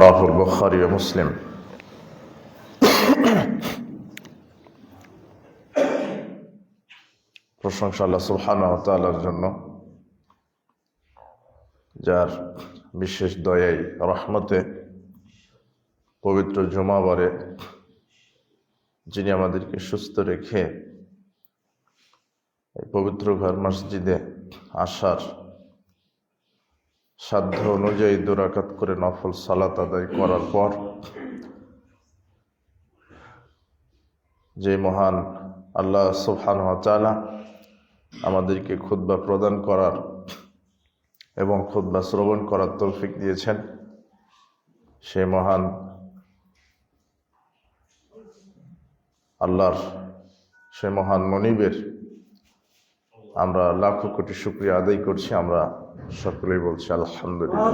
রাহুল বুখারী ও মুসলিম। প্রশংসা আল্লাহ সুবহানাহু ওয়া তাআলার জন্য, যার বিশেষ দয়ায় রহমতে পবিত্র জুমাবারে যিনি আমাদেরকে সুস্থ রেখে এই পবিত্র ঘর মসজিদে আসার সাধ্য অনুযায়ী 2 রাকাত করে নফল সালাত আদায় করার পর যে মহান আল্লাহ সুবহানাহু ওয়া তাআলা আমাদেরকে খুতবা প্রদান করার এবং খুতবা শ্রবণ করার তৌফিক দিয়েছেন, সে মহান আল্লাহর, সে মহান মনিবের আমরা লাখো কোটি শুকরিয়া আদায় করছি। আমরা সকলেই বলছি আলহামদুলিল্লাহ।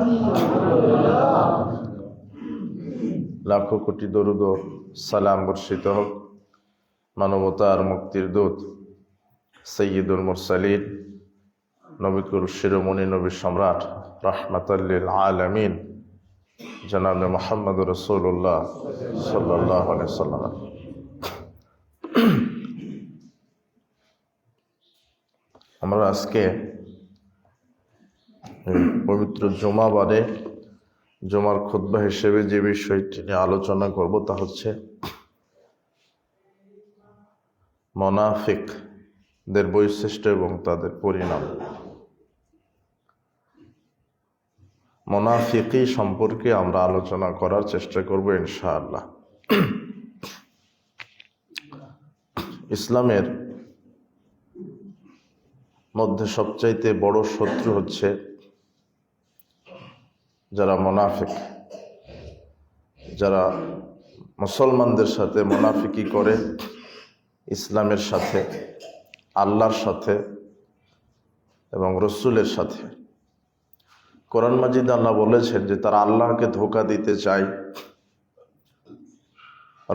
লাখো কোটি দরুদ ও সালাম বর্ষিত হোক মানবতার মুক্তির দূত সৈয়দুল মুরসালিন, নবিকুল শিরোমণি নবী সম্রাট রাহমাতাল লিল আলামিন জনাবে মুহাম্মদ রাসূলুল্লাহ সাল্লাল্লাহু আলাইহি ওয়াসাল্লাম। আমরা আজকে পবিত্র জুমাবারে জুমার খুতবা হিসেবে যে বিষয়টি নিয়ে আলোচনা করব তা হচ্ছে মুনাফিকদের বৈশিষ্ট্য এবং তাদের পরিণাম। মুনাফিকি সম্পর্কে আমরা আলোচনা করার চেষ্টা করব ইনশাআল্লাহ। ইসলামের মধ্যে সবচাইতে বড় শত্রু হচ্ছে যারা মুনাফিক, যারা মুসলমানদের সাথে মুনাফিকি করে, ইসলামের সাথে, আল্লাহর সাথে এবং রসুলের সাথে। কোরআন মাজিদে আল্লাহ বলেছেন যে তারা আল্লাহকে ধোঁকা দিতে চায়,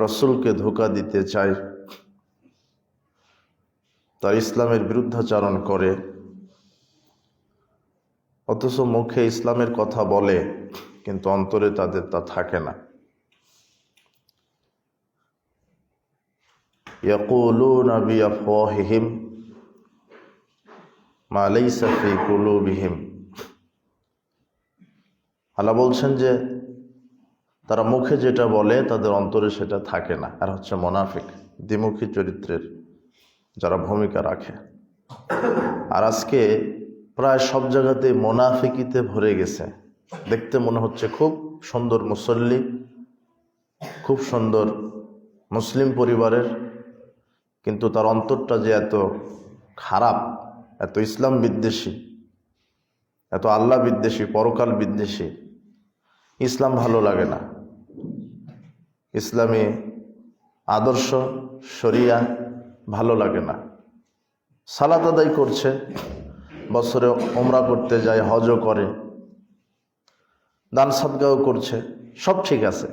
রসুলকে ধোঁকা দিতে চায়, তার ইসলামের বিরুদ্ধাচরণ করে, অথচ মুখে ইসলামের কথা বলে কিন্তু অন্তরে তাদের তা থাকে না। ইয়াকুলুনা বিআফওয়াহিহিম মা লাইসা ফি কুলুবিহিম। আল্লাহ বলছেন যে তারা মুখে যেটা বলে তাদের অন্তরে সেটা থাকে না। আর হচ্ছে মুনাফিক, দ্বিমুখী চরিত্রের যারা ভূমিকা রাখে। আর আজকে প্রায় সব জায়গাতে মুনাফিকিতে ভরে গেছে। দেখতে মনে হচ্ছে খুব সুন্দর মুসল্লি, খুব সুন্দর মুসলিম পরিবারের, কিন্তু তার অন্তরটা যে এত খারাপ, এত ইসলাম বিদ্বেষী, এত আল্লাহ বিদ্বেষী, পরকাল বিদ্বেষী। ইসলাম ভালো লাগে না, ইসলামী আদর্শ শরিয়া ভালো লাগে না। সালাত আদায় করছে, বছরে উমরা করতে যায়, হজও করে, দান সাদগাও করছে, সব ঠিক আছে,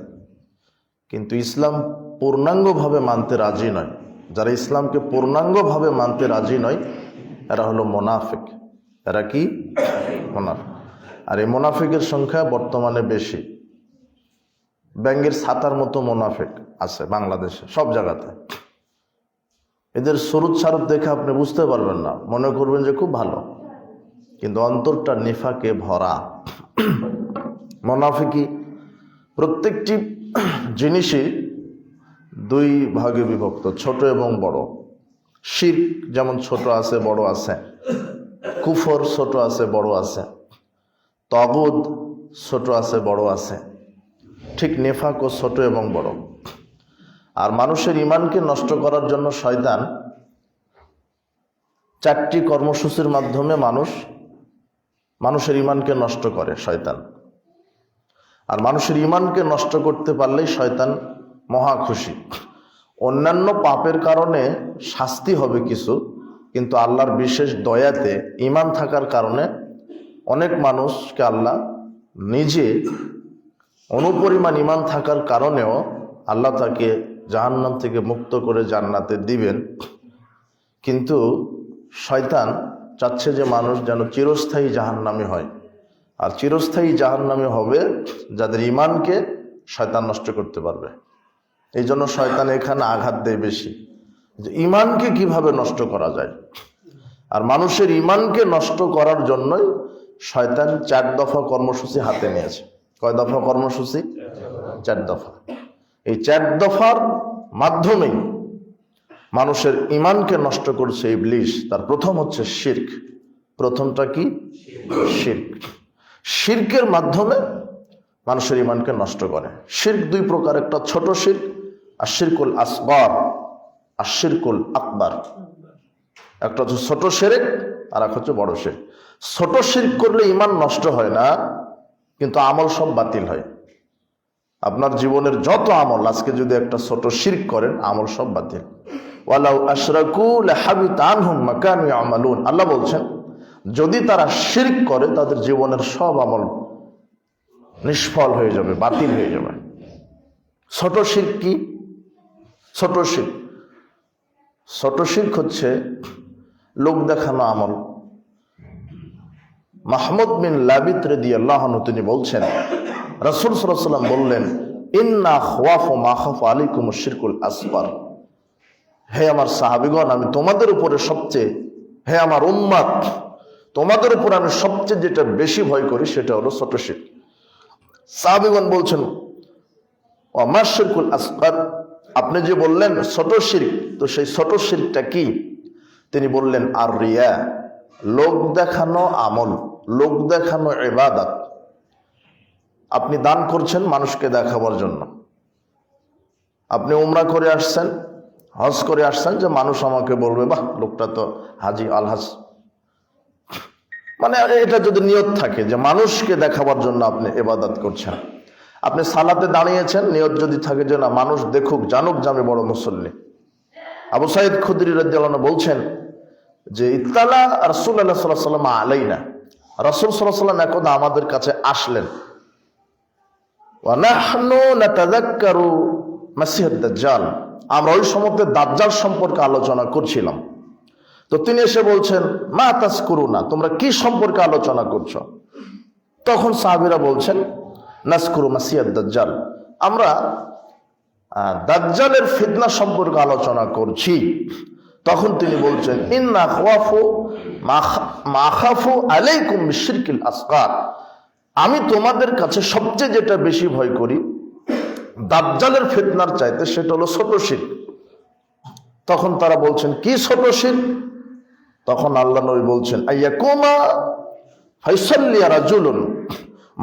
কিন্তু ইসলাম পূর্ণাঙ্গভাবে মানতে রাজি নয়। যারা ইসলামকে পূর্ণাঙ্গভাবে মানতে রাজি নয় এরা হলো মুনাফিক। এরা কি? মুনাফিক। আর এই মুনাফিকের সংখ্যা বর্তমানে বেশি। ব্যাঙের ছাতার মতো মুনাফিক আছে বাংলাদেশে, সব জায়গাতে। এদের সুরুত সারুত দেখে আপনি বুঝতে পারবেন না, মনে করবেন যে খুব ভালো, কিন্তু অন্তরটা নিফাকে ভরা। মুনাফিকি প্রত্যেকটি জিনিসই 2 ভাগে বিভক্ত, ছোট এবং বড়। শিরক যেমন ছোট আছে বড় আছে, কুফর ছোট আছে বড় আছে, তাগুত ছোট আছে বড় আছে, ঠিক নিফাকও ছোট এবং বড়। আর মানুষের ঈমানকে নষ্ট করার জন্য শয়তান 4টি কর্মসূচির মাধ্যমে মানুষের ঈমানকে নষ্ট করে শয়তান। আর মানুষের ঈমানকে নষ্ট করতে পারলেই শয়তান মহা খুশি। অন্যান্য পাপের কারণে শাস্তি হবে কিছু, কিন্তু আল্লাহর বিশেষ দয়াতে ঈমান থাকার কারণে অনেক মানুষকে আল্লাহ নিজে, অনুপরিমাণ ঈমান থাকার কারণেও আল্লাহ তাকে জাহান্নাম থেকে মুক্ত করে জান্নাতে দিবেন। কিন্তু শয়তান চাচ্ছে যে মানুষ যেন চিরস্থায়ী জাহান্নামী হয়। আর চিরস্থায়ী জাহান্নামী হবে যাদের ইমানকে শয়তান নষ্ট করতে পারবে। এই জন্য শয়তান এখানে আঘাত দেয় বেশি, যে ইমানকে কিভাবে নষ্ট করা যায়। আর মানুষের ইমানকে নষ্ট করার জন্যই শয়তান 4 দফা কর্মসূচি হাতে নিয়েছে। কয় দফা কর্মসূচি? 4 দফা। এই 4 দফার মাধ্যমেই মানুষের ইমানকে নষ্ট করছে ইবলিস। তার প্রথম হচ্ছে শিরক। প্রথমটা কি? শিরক। শিরকের মাধ্যমে মানুষের ইমানকে নষ্ট করে। শিরক 2 প্রকার, একটা ছোট শিরক আর শিরকুল আসগর আর শিরকুল আকবার। একটা হচ্ছে ছোট শিরক আর একটা হচ্ছে বড় শিরক। ছোট শিরক করলে ইমান নষ্ট হয় না, কিন্তু আমল সব বাতিল হয়। আপনার জীবনের যত আমল, আজকে যদি একটা ছোট শিরক করেন, আমল সব বাতিল। ওয়ালাউ আশরাকু লাহাবিতা আনহুম মা কানু ইয়ামালুন। আল্লাহ বলছেন, যদি তারা শিরক করে তাদের জীবনের সব আমল নিষ্ফল হয়ে যাবে, বাতিল হয়ে যাবে। ছোট শিরক কি? ছোট শিরক, ছোট শিরক হচ্ছে লোক দেখানো আমল। মাহমুদ বিন লাবিদ রাদিয়াল্লাহু আনহু তিনি বলছেন, রাসূল সাল্লাল্লাহু আলাইহি ওয়াসাল্লাম বললেন, ইন্না খাওয়াফু মা খাফা আলাইকুম শিরকুল আসগর। হে আমার সাহাবীগণ, আমি তোমাদের উপরে সবচেয়ে, হে আমার উম্মত, তোমাদের উপর আমি সবচেয়ে যেটা বেশি ভয় করি সেটা হলো ছোট শিরক। সাহাবীগণ বলছেন, ওয়া মা শিরকুল আসগর, আপনি যে বললেন ছোট শিরক, তো সেই ছোট শিরকটা কি? তিনি বললেন, আর রিয়া, লোক দেখানো আমল, লোক দেখানো ইবাদত। আপনি দান করছেন মানুষকে দেখাবার জন্য। আপনি উমরা করে আসছেন, হজ করে আসছেন, যে মানুষ আমাকে বলবে, বাহ লোকটা তো হাজি আলহাজ। মানে এটা যদি নিয়ত থাকে যে মানুষকে দেখাবার জন্য আপনি ইবাদত করছেন। আপনি সালাতে দাঁড়িয়েছেন, নিয়ত যদি থাকে যে না মানুষ দেখুক, জানুক যে আমি বড় মুসল্লি। আবু সাঈদ খুদরি রাদিয়াল্লাহু আনহু বলছেন যে ইত্তালা রাসূলুল্লাহ সাল্লাল্লাহু আলাইহি ওয়াসাল্লাম আলাইনা, রাসূল সাল্লাল্লাহু আলাইহি ওয়াসাল্লাম একদা আমাদের কাছে আসলেন। ওয়া নাহনু নাতাযাক্কারু মাসিহাদ দাজ্জাল, আমরা ওই সময় দাজ্জাল সম্পর্কে আলোচনা করছিলাম। তো তিনি এসে বলছেন, মা তাজকুরুনা, তোমরা কি সম্পর্কে আলোচনা করছো? তখন সাহাবীরা বলছেন, নাজকুরু মাসিহাদ দাজ্জাল, আমরা দাজ্জালের ফিতনা সম্পর্কে আলোচনা করছি। তখন তিনি বলছেন, ইন্না খাওয়াফু মা খাফু আলাইকুম বিশিরকিল আসগার, আমি তোমাদের কাছে সবচেয়ে যেটা বেশি ভয় করি দাজ্জালের ফিতনার চাইতে, সেটা হলো ছোট শিরক। তখন তারা বলছেন, কি ছোট শিরক? তখন আল্লাহ নবী বলছেন, আইয়াকুমা ফাইসাল্লি রাজুলুন,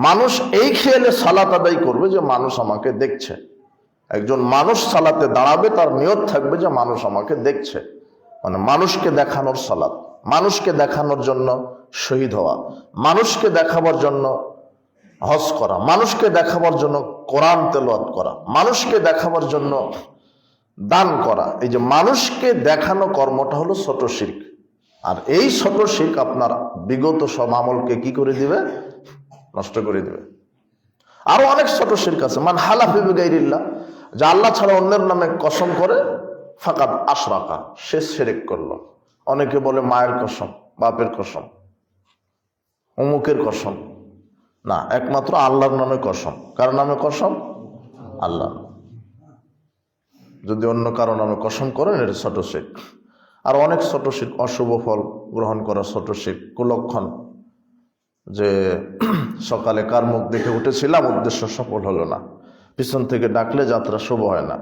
মানুষ এই খেয়ালে সালাত আদায় করবে যে মানুষ আমাকে দেখছে। একজন মানুষ সালাতে দাঁড়াবে, তার নিয়ত থাকবে যে মানুষ আমাকে দেখছে, মানে মানুষকে দেখানোর সালাত, মানুষকে দেখানোর জন্য শহীদ হওয়া, মানুষকে দেখাবার জন্য হজ করা, মানুষকে দেখাবার জন্য কোরআন তেলাওয়াত করা, মানুষকে দেখাবার জন্য দান করা। এই যে মানুষকে দেখানো কর্মটা হলো ছোট শিরক। আর এই ছোট শিরক আপনার বিগত সব আমলকে কি করে দিবে? নষ্ট করে দিবে। আরো অনেক ছোট শিরক আছে। মান হালাফা বিগাইরিল্লাহ, যা আল্লাহ ছাড়া অন্যের নামে কসম করে, ফাকাদ আশরাকা, সে শিরক করলো। অনেকে বলে মায়ের কসম, বাপের কসম, অমুকের কসম। না, একমাত্র আল্লাহর নামে কসম। কার নামে কসম? আল্লাহ। যদি অন্য কারো নামে কসম করেন, এটা ছোট শিরক। আর অনেক ছোট শিরক, অশুভ ফল গ্রহণ করা ছোট শিরক, কুলক্ষণ, যে সকালে কার মুখ দেখে উঠেছিলাম, উদ্দেশ্য সফল হলো না, পিছন থেকে ডাকলে যাত্রা শুভ হয় না,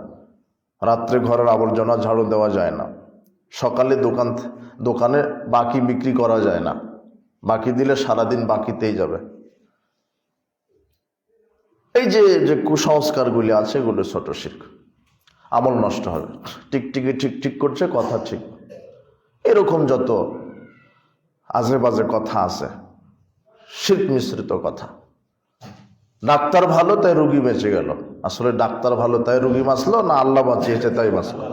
রাত্রে ঘরের আবর্জনা ঝাড়ু দেওয়া যায় না, সকালে দোকানে বাকি বিক্রি করা যায় না, বাকি দিলে সারাদিন বাকিতেই যাবে। এই যে কুসংস্কারগুলি আছে, এগুলো ছোট শিরক। আমল নষ্ট হবে। টিকটিকি ঠিক করছে, কথা ঠিক, এরকম যত আজে বাজে কথা আছে, শিরক মিশ্রিত কথা। ডাক্তার ভালো তাই রুগী বেঁচে গেল, আসলে ডাক্তার ভালো তাই রুগী বাঁচলো না আল্লাহ বাঁচিয়েছে তাই বাঁচলো,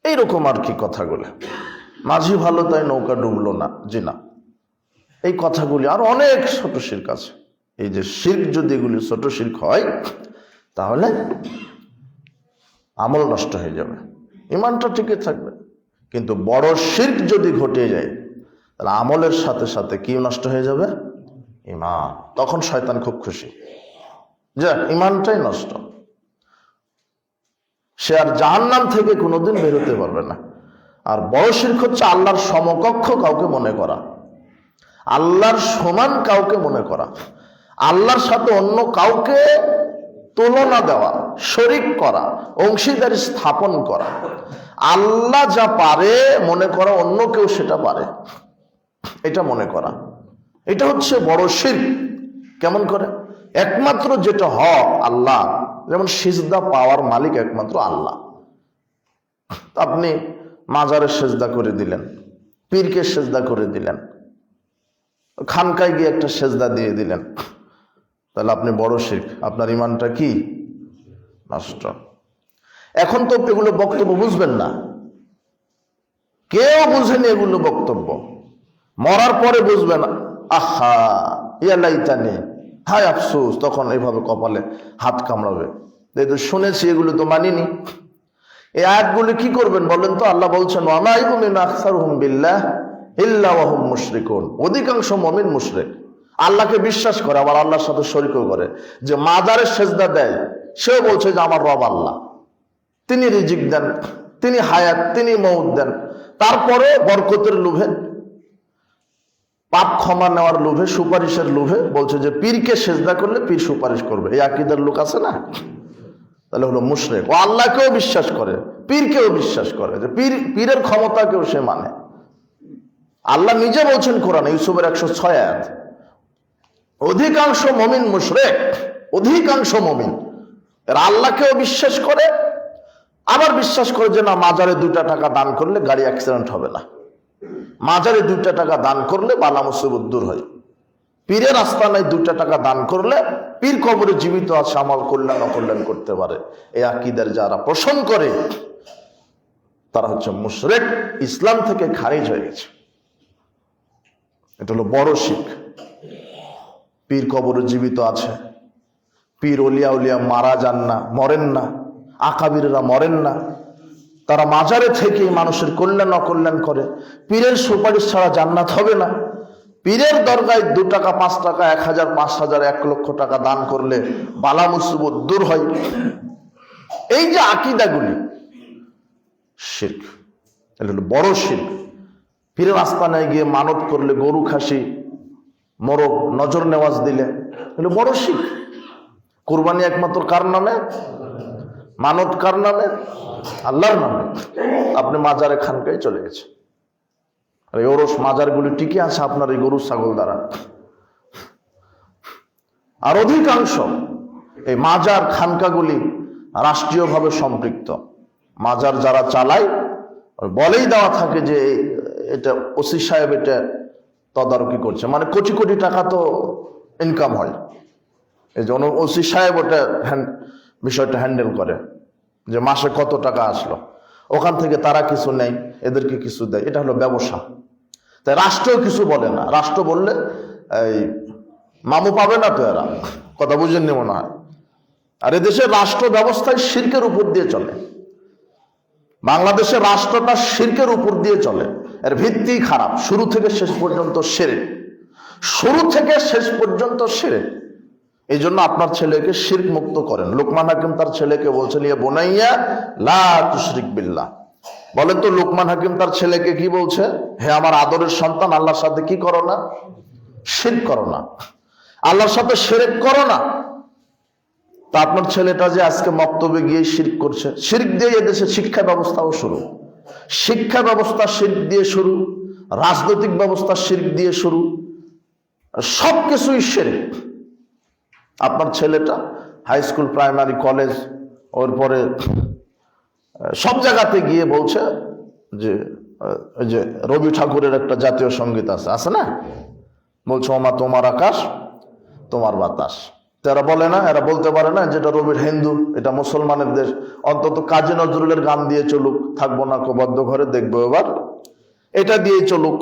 এইরকম আর কি কথাগুলো। মাঝি ভালো তাই নৌকা ডুবলো না, জি না, এই কথাগুলি। আর অনেক ছোট শিরক আছে। এই যে শিরক, যদি এগুলি ছোট শিরক হয়, তাহলে আমল নষ্ট হয়ে যাবে, ইমানটা টিকে থাকবে। কিন্তু বড় শিরক যদি ঘটে যায়, তাহলে আমলের সাথে সাথে কি নষ্ট হয়ে যাবে? ঈমান। তখন শয়তান খুব খুশি যে ঈমানটাই নষ্ট, সে আর জাহান্নাম থেকে কোনোদিন বের হতে পারবে না। আর বড় শিরক হচ্ছে আল্লাহর সমকক্ষ কাউকে মনে করা, আল্লাহর সমান কাউকে মনে করা, আল্লাহর সাথে অন্য কাউকে তুলনা দেওয়া, শরীক করা, অংশীদারি স্থাপন করা। আল্লাহ যা পারে মনে করা অন্য কেউ সেটা পারে, এটা মনে করা, এটা হচ্ছে বড় শিরক। কেমন করে? একমাত্র যেটা হক আল্লাহ, যেমন সিজদা পাওয়ার মালিক একমাত্র আল্লাহ। আপনি মাজারের সেজদা করে দিলেন, পীরকে সেজদা করে দিলেন, খানকায় গিয়ে একটা সেজদা দিয়ে দিলেন, তাহলে আপনি বড় শিরক, আপনার ঈমানটা কি? নষ্ট। এখন তো এগুলো বক্তব্য বুঝবেন না, কেউ বুঝেনি এগুলো বক্তব্য, মরার পরে বুঝবেন। আহা ইয়ালাইতানি, হায় আফসোস, তখন এইভাবে কপালে হাত কামড়াবে, এই তো শুনেছি, এগুলো তো মানিনি। এই আয়াতগুলি কি করবেন বলেন তো? আল্লাহ বলছেন ওয়ামা ইউমিনু আকসারুহুম বিল্লাহ ইল্লা ওয়া হুম মুশরিকুন। অধিকাংশ মুমিন মুশরিক, আল্লাহকে বিশ্বাস করে আবার আল্লাহর সাথে শরীকও করে। যে মাজারের সেজদা দেয় সেও বলছে যে আমার রব আল্লাহ, তিনি রিজিক দেন, তিনি হায়াত, তিনি মউত দেন। তারপরে বরকতের লোভে, পাপ ক্ষমা নেওয়ার লোভে, সুপারিশের লোভে বলছে যে পীরকে সেজদা করলে পীর সুপারিশ করবে। এই আকীদার লোক আছে না, তাহলে হলো মুশরিক। ও আল্লাহকেও বিশ্বাস করে, পীরকেও বিশ্বাস করে, যে পীরের ক্ষমতাকেও সে মানে। আল্লাহ নিজে বলছেন কোরআনে ইউসুফের 106 আয়াত, অধিকাংশ মুমিন মুশরিক, অধিকাংশ মুমিন এরা আল্লাহকেও বিশ্বাস করে, আবার বিশ্বাস করে যে না মাজারে 2টা টাকা দান করলে গাড়ি অ্যাক্সিডেন্ট হবে না, মাজারে 2টা টাকা দান করলে বালা মুসিবত দূর হয়, পীরের আস্তানায় 2টা টাকা দান করলে পীর কবরে জীবিত আছে আমার কল্যাণ অকল্যাণ করতে পারে। এই আকীদার যারা পোষণ করে তারা হচ্ছে মুশরিক, ইসলাম থেকে খারিজ হয়ে গেছে। এটা হলো বড় শিরক। পীর কবরে জীবিত আছে, পীর ওলিয়া উলিয়া মারা যান না, মরেন না, আকাবিররা মরেন না, তারা মাজারে থেকে মানুষের কল্যাণ অকল্যাণ করে। পীরের সুপারিশ ছাড়া জান্নাত হবে না। পীরের দরগায় 2 টাকা 5 টাকা 1000 5000 1 লক্ষ টাকা দান করলে বালা মুসিবত দূর হয়। এই যে আকীদাগুলি শিরক, এটা হলো বড় শিরক। পীরের আস্তানায় গিয়ে মানত করলে, গরু খাসি মোরগ নজর নেওয়াজ দিলে হলো বড় শিরক। কুরবানি একমাত্র কার নামে? মানত কার নামে? আল্লাহর নামে। আপনি মাজারে খানকায় চলে গেছে, আর এই ওরস মাজারগুলি টিকে আছে আপনার এই গরু ছাগল দ্বারা। আর অধিকাংশ এই মাজার খানকাগুলি রাষ্ট্রীয়ভাবে সম্পৃক্ত। মাজার যারা চালায় বলেই দেওয়া থাকে যে এটা ওসি সাহেব এটা তদারকি করছে, মানে কোটি কোটি টাকা তো ইনকাম হয়, এই জন্য ওসি সাহেব ওটা বিষয়টা হ্যান্ডেল করে, যে মাসে কত টাকা আসলো, ওখান থেকে তারা কিছু নেয়, এদেরকে কিছু দেয়। এটা হলো ব্যবসা। তাই রাষ্ট্রও কিছু বলে না, রাষ্ট্র বললে এই মামু পাবে না তো, এরা কথা বুঝেননি মনে হয়। আর এদেশের রাষ্ট্র ব্যবস্থায় শিরকের উপর দিয়ে চলে। বাংলাদেশের রাষ্ট্রটা শিরকের উপর দিয়ে চলে, এর ভিত্তি খারাপ, শুরু থেকে শেষ পর্যন্ত শিরক, শুরু থেকে শেষ পর্যন্ত শিরক। এই জন্য আপনার ছেলেকে শিরক মুক্ত করেন। লোকমান হাকিম তার ছেলেকে বলছেন ইয়া বুনাইয়া লা তুশরিক বিল্লাহ। বলেন তো লোকমান হাকিম তার ছেলেকে কি বলছে? হে আমার আদরের সন্তান, আল্লাহর সাথে কি করো না? শিরক করো না, আল্লাহর সাথে শিরক করো না। তা আপনার ছেলেটা যে আজকে মক্তবে গিয়ে শিরক করছে, শিরক দিয়ে এদেশে শিক্ষা ব্যবস্থাও শুরু, শিক্ষা ব্যবস্থা শিরক দিয়ে শুরু, রাজনৈতিক ব্যবস্থা শিরক দিয়ে শুরু, সবকিছুই শিরক। আপনার ছেলেটা হাই স্কুল, প্রাইমারি, কলেজ, ওর পরে সব জায়গাতে গিয়ে বলছে যে ওই যে রবি ঠাকুরের একটা জাতীয় সঙ্গীত আছে না, বলছে ওমা তোমার আকাশ তোমার বাতাস। এরা বলে না, এরা বলতে পারে না যেটা রবির হিন্দু, এটা মুসলমানের দেশ, অন্তত কাজী নজরুলের গান দিয়ে চলুক, থাকবো না বদ্ধ ঘরে দেখবো এবার, এটা দিয়ে চলুক।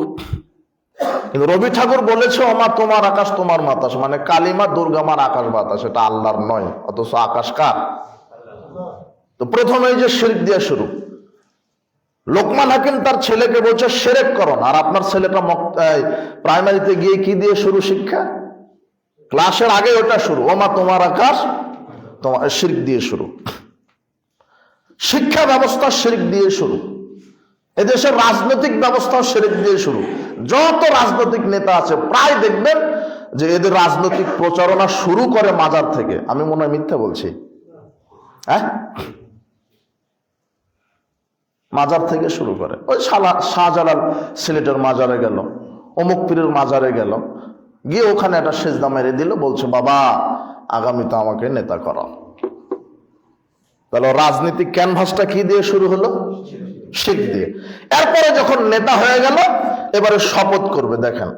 কিন্তু রবি ঠাকুর বলেছে ওমা তোমার আকাশ তোমার বাতাস, মানে কালিমা দুর্গামার আকাশ বাতাস, এটা আল্লাহর নয়, অথচ আকাশ কার? তো প্রথমে যে শিরক দিয়ে শুরু। লোকমান হাকিম তার ছেলেকে বলছে শিরক করো না, আর আপনার ছেলেটা প্রাইমারিতে গিয়ে কি দিয়ে শুরু শিক্ষা? ক্লাসের আগে ওটা শুরু, ওমা তোমার আকাশ তোমার শিরক দিয়ে শুরু। শিক্ষা ব্যবস্থা শিরক দিয়ে শুরু, এদেশের রাজনৈতিক ব্যবস্থা শিরক দিয়ে শুরু। যত রাজনৈতিক নেতা আছে প্রায় দেখবেন যে এদের রাজনৈতিক প্রচারণা শুরু করে মাজার থেকে। আমি মনে হয় মিথ্যা বলছি? হ্যাঁ, মাজার থেকে শুরু করে। ওই শাহজালাল সিলেটের মাজারে গেল, অমুক পীরের মাজারে গেল, গিয়ে ওখানে একটা সেজদা মেরে দিল, বলছে বাবা আগামীতে আমাকে নেতা করা। তাহলে রাজনীতিক ক্যানভাসটা কি দিয়ে শুরু হলো? শিরক দিয়ে। এরপরে যখন নেতা হয়ে গেল, এবারে শপথ করবে, দেখেন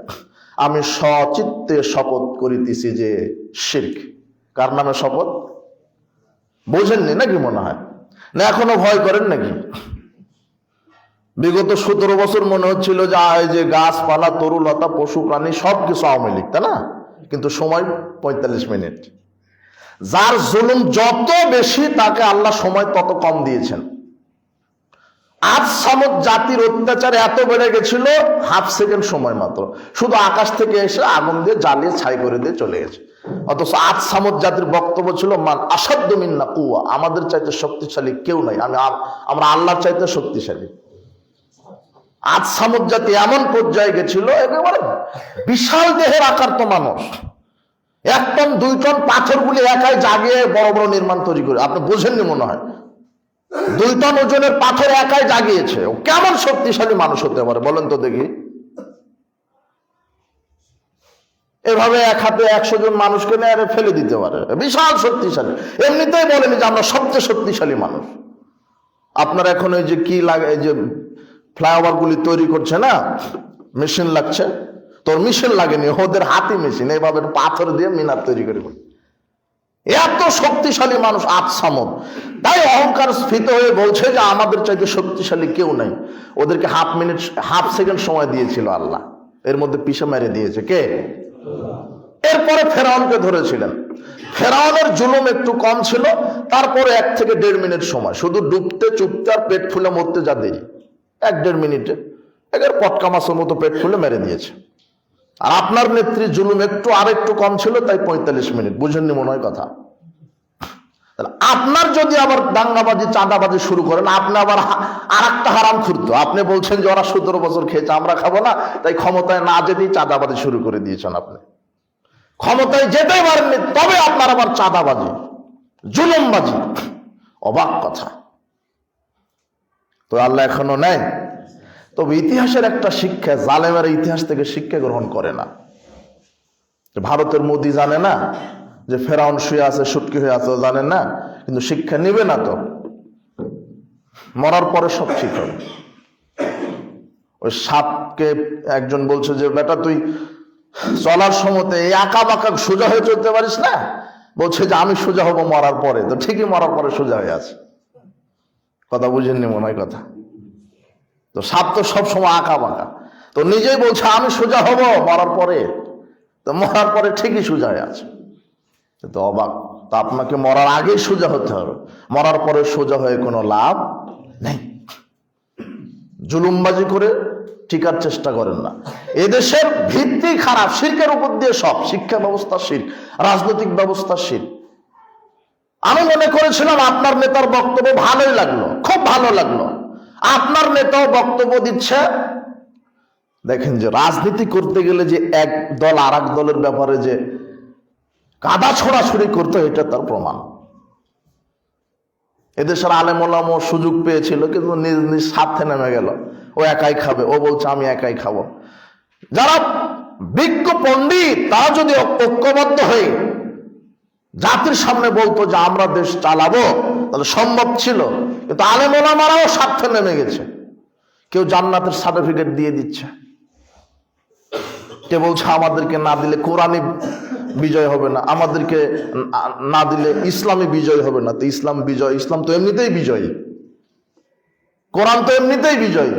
আমি সচিত্তে শপথ করিতেছি যে শিরক। কার নামে শপথ? বোঝেননি নাকি মনে হয়? না এখনো ভয় করেন নাকি? বিগত 17 বছর মনে হচ্ছিল যে এই যে গাছপালা তরুলতা পশু প্রাণী সবকিছু আওয়ামী লীগ, তাই না? কিন্তু সময় 45 মিনিট। যার জুলুম যত বেশি তাকে আল্লাহ সময় তত কম দিয়েছেন। আজ সামুদ জাতির অত্যাচার এত বেড়ে গেছিল, হাফ সেকেন্ড সময় মাত্র, শুধু আকাশ থেকে এসে আগুন দিয়ে জ্বালিয়ে ছাই করে দিয়ে চলে গেছে। অথচ আজ সামুদ জাতির বক্তব্য ছিল মান আসাদ্দু মিন্না কুওয়া, আমাদের চাইতে শক্তিশালী কেউ নাই, আমরা আল্লাহর চাইতে শক্তিশালী। আজ সামুদ জাতি এমন পর্যায়ে গেছিল, একেবারে বিশাল দেহের আকার তো মানুষ, 1 টন 2 টন পাথরগুলি একাই জাগিয়ে বড় বড় নির্মাণ তৈরি করে। আপনি বোঝেননি মনে হয়? 2 টন ওজনের পাথর একাই জাগিয়েছে। ও কেমন শক্তিশালী মানুষ হতে পারে বলেন তো দেখি? এভাবে এক হাতে 100 জন মানুষকে নিয়ে ফেলে দিতে পারে, বিশাল শক্তিশালী। এমনিতেই বলেনি যে আমরা সবচেয়ে শক্তিশালী মানুষ। আপনার এখন ওই যে কি লাগে, এই যে ফ্লাইওভার গুলি তৈরি করছে না, মেশিন লাগছে, তোর মেশিন লাগেনি, ওদের হাতি মেশিন, এইভাবে পাথর দিয়ে মিনার তৈরি করে। এত শক্তিশালী মানুষ আজ সামুদ। তাই অহংকার স্ফীত হয়ে বলছে যে আমাদের চাইতে শক্তিশালী কেউ নাই। ওদেরকে হাফ সেকেন্ড সময় দিয়েছিল আল্লাহ, এর মধ্যে পিছে মেরে দিয়েছে কে? এরপরে ফেরাউনকে ধরেছিলেন। ফেরাউনের জুলুম একটু কম ছিল, তারপরে 1 থেকে 1.5 মিনিট সময়, শুধু ডুবতে চুপতে আর পেট ফুলে মরতে যা দেরি, 1-1.5 মিনিটে এদের পটকা মাছের মতো পেট ফুলে মেরে দিয়েছে। আর আপনার নেত্রী জুলুম আরেকটু কম ছিল, তাই 45 মিনিট। বুঝেননি মনে হয় কথা? আপনার যদি আবার দাঙ্গাবাজি চাঁদাবাজি শুরু করেন, আপনি আবার আর একটা হারাম খুঁড়তো। আপনি বলছেন যে ওরা 17 বছর খেয়েছে, আমরা খাবো না, তাই ক্ষমতায় না যেতেই চাঁদাবাজি শুরু করে দিয়েছেন। আপনি ক্ষমতায় যেতেই পারেননি, তবে আপনার আবার চাঁদাবাজি জুলুমবাজি। অবাক কথা। তো আল্লাহ এখনো নেয়। তবে ইতিহাসের একটা শিক্ষা, জালেমের ইতিহাস থেকে শিক্ষা গ্রহণ করে না। ভারতের মোদি জানে না যে ফেরাউন শুয়ে আছে, সুটকি হয়ে আছে, জানেন না, কিন্তু শিক্ষা নিবে না। তো মরার পরে সব ঠিক হবে। ওই সাপকে একজন বলছে যে বেটা তুই চলার সময়তে এই আঁকা বাঁকা সোজা হয়ে চলতে পারিস না? বলছে যে আমি সোজা হব মরার পরে। তো ঠিকই মরার পরে সোজা হয়ে আছে। কথা বুঝেননি মনে হয় কথা? তো সাপ তো সবসময় আঁকা বাঁকা, তো নিজেই বলছে আমি সোজা হব মরার পরে, তো মরার পরে ঠিকই সোজা হয়ে আছে। তো অবাক। তো আপনাকে মরার আগেই সোজা হতে হবে, মরার পরে সোজা হয়ে কোনো লাভ নেই। জুলুমবাজি করে টিকার চেষ্টা করেন না। এদেশের ভিত্তি খারাপ, শিরকের উপর দিয়ে সব, শিক্ষা ব্যবস্থা শিরক, রাজনৈতিক ব্যবস্থা শিরক। আমি মনে করেছিলাম আপনার নেতার বক্তব্য ভালোই লাগলো, খুব ভালো লাগলো। আপনার নেতাও বক্তব্য দিচ্ছে। দেখেন যে রাজনীতি করতে গেলে যে এক দল আর এক দলের ব্যাপারে যে কাদা ছোড়াছুড়ি করতে, এটা তার প্রমাণ। এদেশের আলেম ওলামা সুযোগ পেয়েছিল, কিন্তু নিজ নিজ স্বার্থে নেমে গেল। ও একাই খাবে, ও বলছে আমি একাই খাবো। যারা বিজ্ঞ পণ্ডিত তারা যদি ঐক্যবদ্ধ হয়ে জাতির সামনে বলতো যে আমরা দেশ চালাবো, তাহলে সম্ভব ছিল। কিন্তু আলেম ওলামারাও স্বার্থে নেমে গেছে। কেউ জান্নাতের সার্টিফিকেট দিয়ে দিচ্ছে, কে বলছে আমাদেরকে না দিলে কোরআনই বিজয় হবে না, আমাদেরকে না দিলে ইসলামী বিজয় হবে না। তো ইসলাম বিজয়, ইসলাম তো এমনিতেই বিজয়ী, কোরআন তো এমনিতেই বিজয়ী।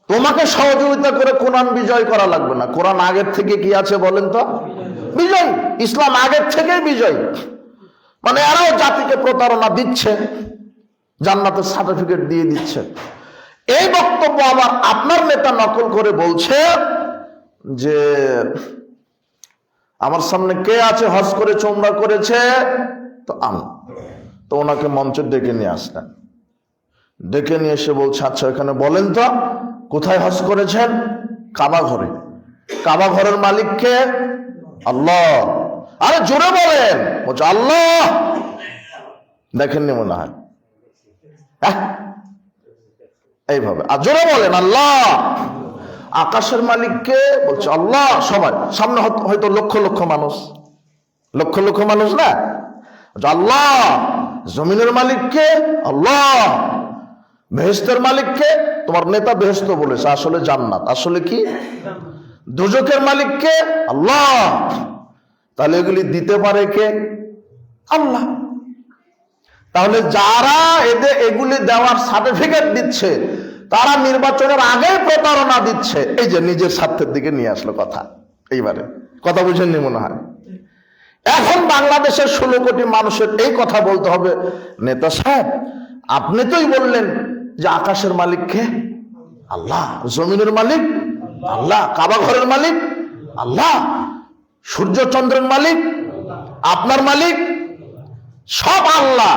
তোমাকে সহযোগিতা করে কোরআন বিজয় করা লাগবে না। কোরআন আগের থেকে কি আছে বলেন তো? বিজয়। ইসলাম আগের থেকেই বিজয়। মানে এরাও জাতিকে প্রতারণা দিচ্ছে জান্নাতের সার্টিফিকেট দিয়ে দিচ্ছে। এই বক্তব্য আবার আপনার নেতা নকল করে বলছে যে আমার সামনে কে আছে হজ করেছে, উমরা করেছে, তো আমি। তো ওনাকে মঞ্চে ডেকে নিয়ে আসলেন, ডেকে নিয়ে এসে বলছে আচ্ছা এখানে বলেন তো কোথায় হজ করেছেন? কাবা ঘরে। কাবা ঘরের মালিক কে? আল্লাহ। আরে জোরে বলেন। বলছে আল্লাহ। দেখেননি মনে হয়, এইভাবে। আর জোরে বলেন আল্লাহ। আকাশের মালিক কে? বলছে আল্লাহ। সবাই সামনে হয়তো লক্ষ লক্ষ মানুষ, লক্ষ লক্ষ মানুষ না, আল্লাহ। জমিনের মালিক কে? আল্লাহ। বেহেশতের মালিক কে? তোমার নেতা বেহেশত বলেছে, আসলে জান্নাত, আসলে কি? দুজকের মালিক কে? আল্লাহ। তাহলে এগুলি দিতে পারে কে? আল্লাহ। তাহলে যারা এদের এগুলি দেওয়ার সার্টিফিকেট দিচ্ছে তারা নির্বাচনের আগেই প্রতারণা দিচ্ছে। এই যে নিজের স্বার্থের দিকে নিয়ে আসলো কথা। এইবারে কথা বুঝেননি মনে হয়। এখন বাংলাদেশের 16 কোটি মানুষের এই কথা বলতে হবে, নেতা সাহেব আপনি তোই বললেন যে আকাশের মালিক কে? আল্লাহ। জমিনের মালিক আল্লাহ। কাবা ঘরের মালিক আল্লাহ। সূর্য চন্দ্রের মালিক আপনার মালিক সব আল্লাহ।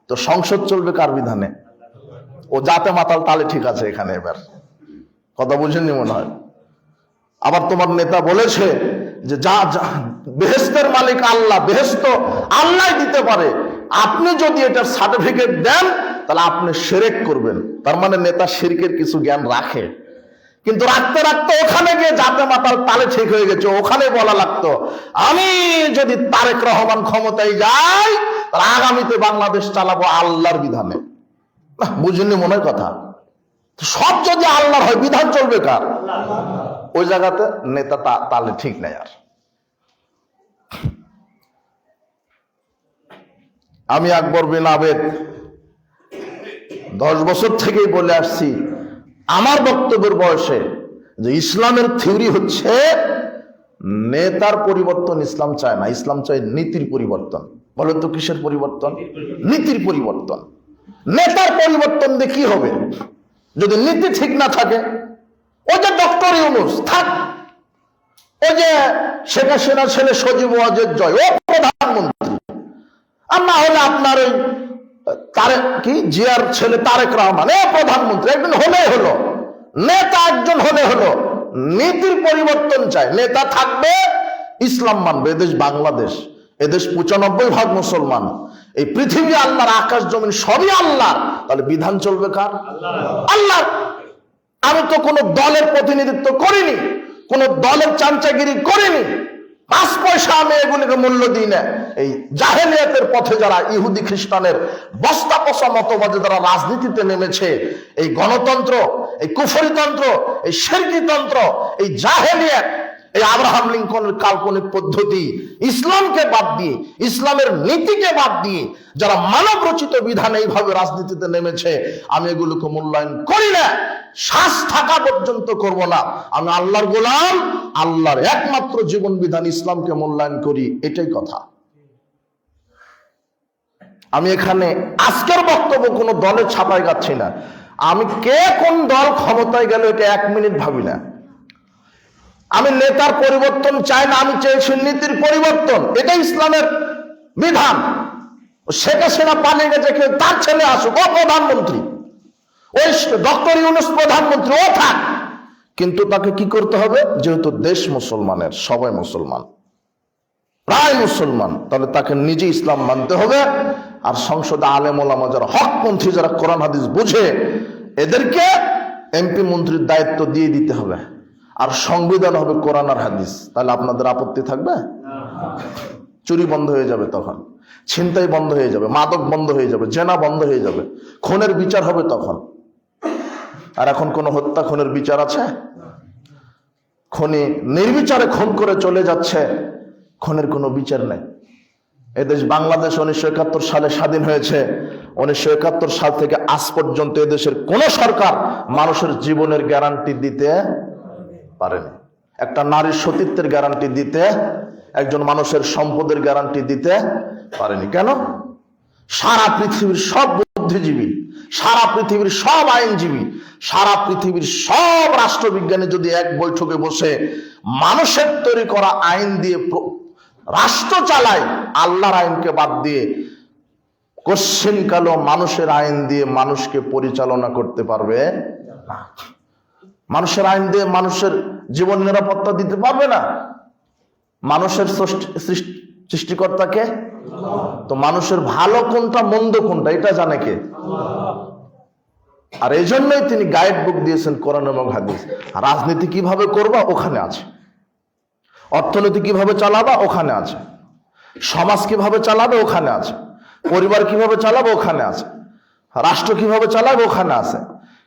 তো সংসদ চলবে কার বিধানে? ও জাতে মাতাল তালে ঠিক আছে এখানে। এবার কথা বুঝেননি মনে হয়। আবার তোমার নেতা বলেছে যে যা বেহেশতের মালিক আল্লাহ, বেহেশত আল্লাহ দিতে পারে, আপনি যদি এটার সার্টিফিকেট দেন তাহলে আপনি শিরক করবেন। তার মানে নেতা শিরকের কিছু জ্ঞান রাখে, কিন্তু রাখতে রাখতে ওখানে গিয়ে জাতে মাতাল তালে ঠিক হয়ে গেছে। ওখানে বলা লাগতো আমি যদি তারেক রহমান ক্ষমতায় যাই তাহলে আগামীতে বাংলাদেশ চালাবো আল্লাহর বিধানে। বুঝেননি মনে কথা। সব যদি আল্লাহর হয় বিধান চলবে কার? ওই জায়গাতে নেতা তালে ঠিক নাই। আর আমি আকবর বিন আবেদ 10 বছর থেকেই বলে আসছি আমার বক্তব্যের বয়সে যে ইসলামের থিওরি হচ্ছে নেতার পরিবর্তন ইসলাম চায় না, ইসলাম চায় নীতির পরিবর্তন। বলেন তো কিসের পরিবর্তন? নীতির পরিবর্তন। নেতার পরিবর্তন দিয়ে কি হবে যদি নীতি ঠিক না থাকে? ওই যে ডক্টর ইউনূস থাক, ওই যে শেখ হাসিনার ছেলে সজীব ওয়াজেদ জয় ও প্রধানমন্ত্রী, আর না হলে আপনার ওই জিয়ার ছেলে তারেক রহমান এ প্রধানমন্ত্রী। একজন হলে হলো, নেতা একজন হলে হলো। নীতির পরিবর্তন চায়। নেতা থাকবে, ইসলাম মানবে। এদেশ বাংলাদেশ, এদেশ 95% মুসলমান। এই পৃথিবী আল্লাহর, আকাশ জমিন সবই আল্লাহ। তাহলে বিধান চলবে কার? আল্লাহ। আমি তো কোনো দলের প্রতিনিধিত্ব করিনি, কোন দলের চামচাগিরি করিনি, 5 পয়সা আমি এগুলিকে মূল্য দিই না। এই জাহেলিয়াতের পথে যারা ইহুদি খ্রিস্টানের বস্তা পচা মতবাদে যারা রাজনীতিতে নেমেছে, এই গণতন্ত্র, এই কুফরিতন্ত্র, এই শিরকিতন্ত্র, এই জাহেলিয়াত, এই আব্রাহাম লিঙ্কনের কাল্পনিক পদ্ধতি, ইসলামকে বাদ দিয়ে, ইসলামের নীতিকে বাদ দিয়ে যারা মানব রচিত বিধানে এইভাবে রাজনীতিতে নেমেছে, আমি এগুলোকে মূল্যায়ন করি না। শ্বাস থাকা পর্যন্ত করব না। আমি আল্লাহর গোলাম, আল্লাহর একমাত্র জীবন বিধান ইসলামকে মূল্যায়ন করি। এটাই কথা। আমি এখানে আজকের বক্তব্য কোন দলের ছাপায় যাচ্ছি না। আমি কে কোন দল ক্ষমতায় গেল এটা 1 মিনিট ভাবি না। আমি নেতার পরিবর্তন চাই না, আমি চেয়েছি নীতির পরিবর্তন। এটা ইসলামের বিধান। শেখ হাসিনা পালিয়ে গেছে, কেউ তার ছেলে আসুক, ও প্রধানমন্ত্রী। ওই ডক্টর ইউনূস প্রধানমন্ত্রী, ও থাক, কিন্তু তাকে কি করতে হবে? যেহেতু দেশ মুসলমানের, সবাই মুসলমান, প্রায় মুসলমান, তাহলে তাকে নিজে ইসলাম মানতে হবে। আর সংসদে আলেম ওলামা যারা হকপন্থী, যারা কোরআন হাদিস বুঝে, এদেরকে এমপি মন্ত্রীর দায়িত্ব দিয়ে দিতে হবে। আর সংবিধান হবে কোরআন আর হাদিস। তাহলে আপনাদের আপত্তি থাকবে? চুরি বন্ধ হয়ে যাবে, তখন ছিনতাই বন্ধ হয়ে যাবে, মাদক বন্ধ হয়ে যাবে, জেনা বন্ধ হয়ে যাবে, খুনের বিচার হবে তখন। আর এখন কোন হত্যা খুনের বিচার আছে? খুনি নির্বিচারে খুন করে চলে যাচ্ছে, খুনের কোনো বিচার নেই। এদেশ বাংলাদেশ 1971 সালে স্বাধীন হয়েছে। 1971 সাল থেকে আজ পর্যন্ত এদেশের কোন সরকার মানুষের জীবনের গ্যারান্টি দিতে পারেনি। একটা নারীর সতীত্বের গ্যারান্টি দিতে, একজন মানুষের সম্পদের গ্যারান্টি দিতে পারেনি। কেন? সারা পৃথিবীর সব বুদ্ধিজীবী, সারা পৃথিবীর সব আইনজীবী, সারা পৃথিবীর সব রাষ্ট্রবিজ্ঞানী যদি এক বৈঠকে বসে মানুষের তৈরি করা আইন দিয়ে রাষ্ট্র চালায়, আল্লাহর আইনকে বাদ দিয়ে কোশ্চিনকালও মানুষের আইন দিয়ে মানুষকে পরিচালনা করতে পারবে না। মানুষের আইন দিয়ে মানুষের জীবন নিরাপত্তা দিতে পারবে না। মানুষের সৃষ্টিকর্তাকে, তো মানুষের ভালো কোনটা মন্দ কোনটা এটা জানে কে? আর এই জন্যই তিনি গাইড বুক দিয়েছেন কোরআন এবং হাদিস। রাজনীতি কিভাবে করবা ওখানে আছে, অর্থনীতি কিভাবে চালাবা ওখানে আছে, সমাজ কিভাবে চালাবে ওখানে আছে, পরিবার কিভাবে চালাবে ওখানে আছে, রাষ্ট্র কিভাবে চালাবে ওখানে আছে।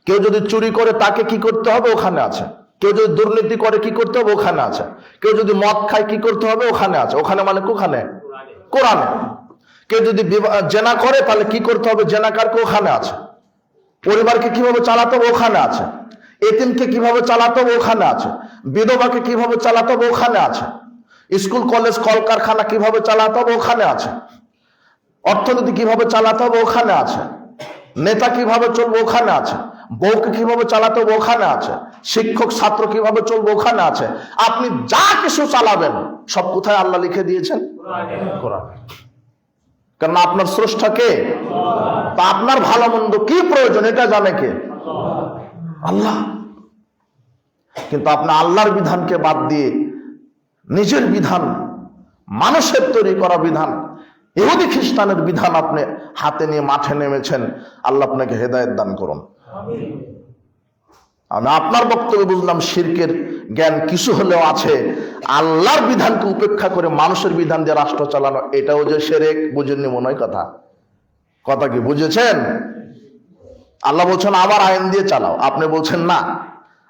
কেউ যদি চুরি করে তাকে কি করতে হবে ওখানে আছে, কেউ যদি দুর্নীতি করে কি করতে হবে ওখানে আছে, কেউ যদি মদ খায় কি করতে হবে ওখানে আছে। ওখানে মানে কোখানে? কোরআনে। কেউ যদি জেনা করে তাহলে কি করতে হবে জেনাকারকে ওখানে আছে। পরিবারকে কিভাবে চালাতে হবে ওখানে আছে। এতিমকে কিভাবে চালাতে হবে ওখানে আছে। বিধবাকে কিভাবে চালাতে হবে ওখানে আছে। স্কুল কলেজ কলকারখানা কিভাবে চালাতে হবে ওখানে আছে। অর্থনীতি কিভাবে চালাতে হবে ওখানে আছে। নেতা কিভাবে চলবে ওখানে আছে। বউকে কিভাবে চালাতে হবে ওখানে আছে। শিক্ষক ছাত্র কিভাবে চলবে ওখানে আছে। আপনি যা কিছু চালাবেন সব কোথায় আল্লাহ লিখে দিয়েছেন? কোরআনে। কারণ আপনার স্রষ্টা কে? তা আপনার ভালো মন্দ কি প্রয়োজন এটা জানে কে? আল্লাহ। কিন্তু আপনি আল্লাহর বিধানকে বাদ দিয়ে নিজের বিধান, মানুষের তৈরি করা বিধান, ইহুদি খ্রিস্টানের বিধান আপনি হাতে নিয়ে মাঠে নেমেছেন। আল্লাহ আপনাকে হেদায়েত দান করুন। আমি আপনার বক্তব্য বুঝলাম শিরকের জ্ঞান কিছু হলেও আছে। আল্লাহর বিধানকে উপেক্ষা করে মানুষের বিধান দিয়ে রাষ্ট্র চালানো, এটাও যে শিরক, বুঝেননি মনে হয় কথা? কথা কি বুঝেছেন? আল্লাহ বলছেন আবার আইন দিয়ে চালাও, আপনি বলছেন না।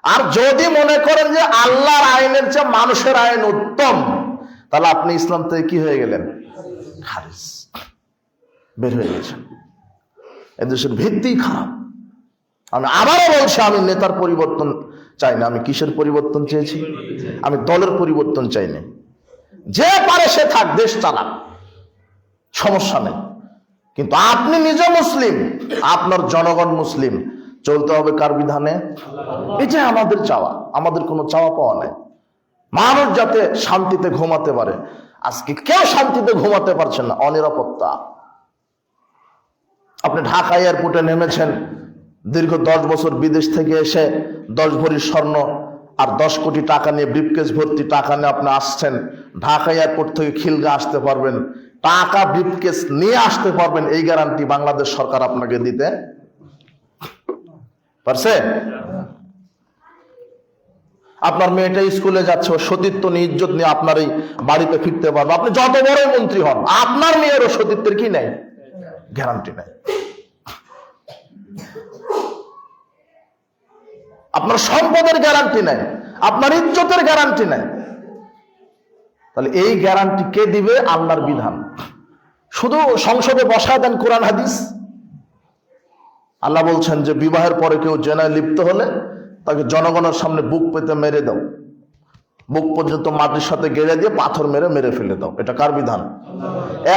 আর যদি মনে করেন যে আল্লাহর আইনের চেয়ে মানুষের আইন উত্তম, তাহলে আপনি ইসলাম থেকে কি হয়ে গেলেন? খারিজ, বের হয়ে গেছেন। এদেশের ভিত্তি খারাপ। আমি আবারও বলছি, আমি নেতার পরিবর্তন চাই না। আমি কিসের পরিবর্তন চেয়েছি? আমি দলের পরিবর্তন চাই না। যে পারে সে থাক, দেশ চালাক, সমস্যা নেই। কিন্তু আপনি নিজে মুসলিম, আপনার জনগণ মুসলিম, চলতে হবে কার বিধানে? এটা আমাদের চাওয়া, আমাদের কোনো চাওয়া পাওয়া নাই। মানুষ যাতে শান্তিতে ঘুমাতে পারে। আজকে কেউ শান্তিতে ঘুমাতে পারছেন না, অনিরাপত্তা। আপনি ঢাকা এয়ারপোর্টে নেমেছেন, দীর্ঘ 10 বছর বিদেশ থেকে এসে 10 ভরি স্বর্ণ আর 10 কোটি টাকা নিয়ে, ব্রিফকেস ভর্তি টাকা নিয়ে আপনি আসছেন। ঢাকা এয়ারপোর্ট থেকে খিলগা আসতে পারবেন, টাকা ব্রিফকেস নিয়ে আসতে পারবেন, এই গ্যারান্টি বাংলাদেশ সরকার আপনাকে দিতে পারছে? আপনার মেয়েটা স্কুলে যাচ্ছে, ও সতীত্ব নিয়ে, ইজ্জত নিয়ে আপনার এই বাড়িতে ফিরতে পারবে। আপনি যত বড় মন্ত্রী হন, আপনার মেয়েরও সতীত্বের কি নেই? গ্যারান্টি নেই। আপনার সম্পদের গ্যারান্টি নেই, আপনার ইজ্জতের গ্যারান্টি নেই। তাহলে এই গ্যারান্টি কে দিবে? আল্লাহর বিধান। শুধু সংসদে বসায় দেন কোরআন হাদিস। আল্লাহ বলছেন যে বিবাহের পরে কেউ জেনায় লিপ্ত হলে তাকে জনগণের সামনে বুক পেতে মেরে দাও, বুক পর্যন্ত মাটির সাথে গেড়ে দিয়ে পাথর মেরে মেরে ফেলে দাও। এটা কার বিধান?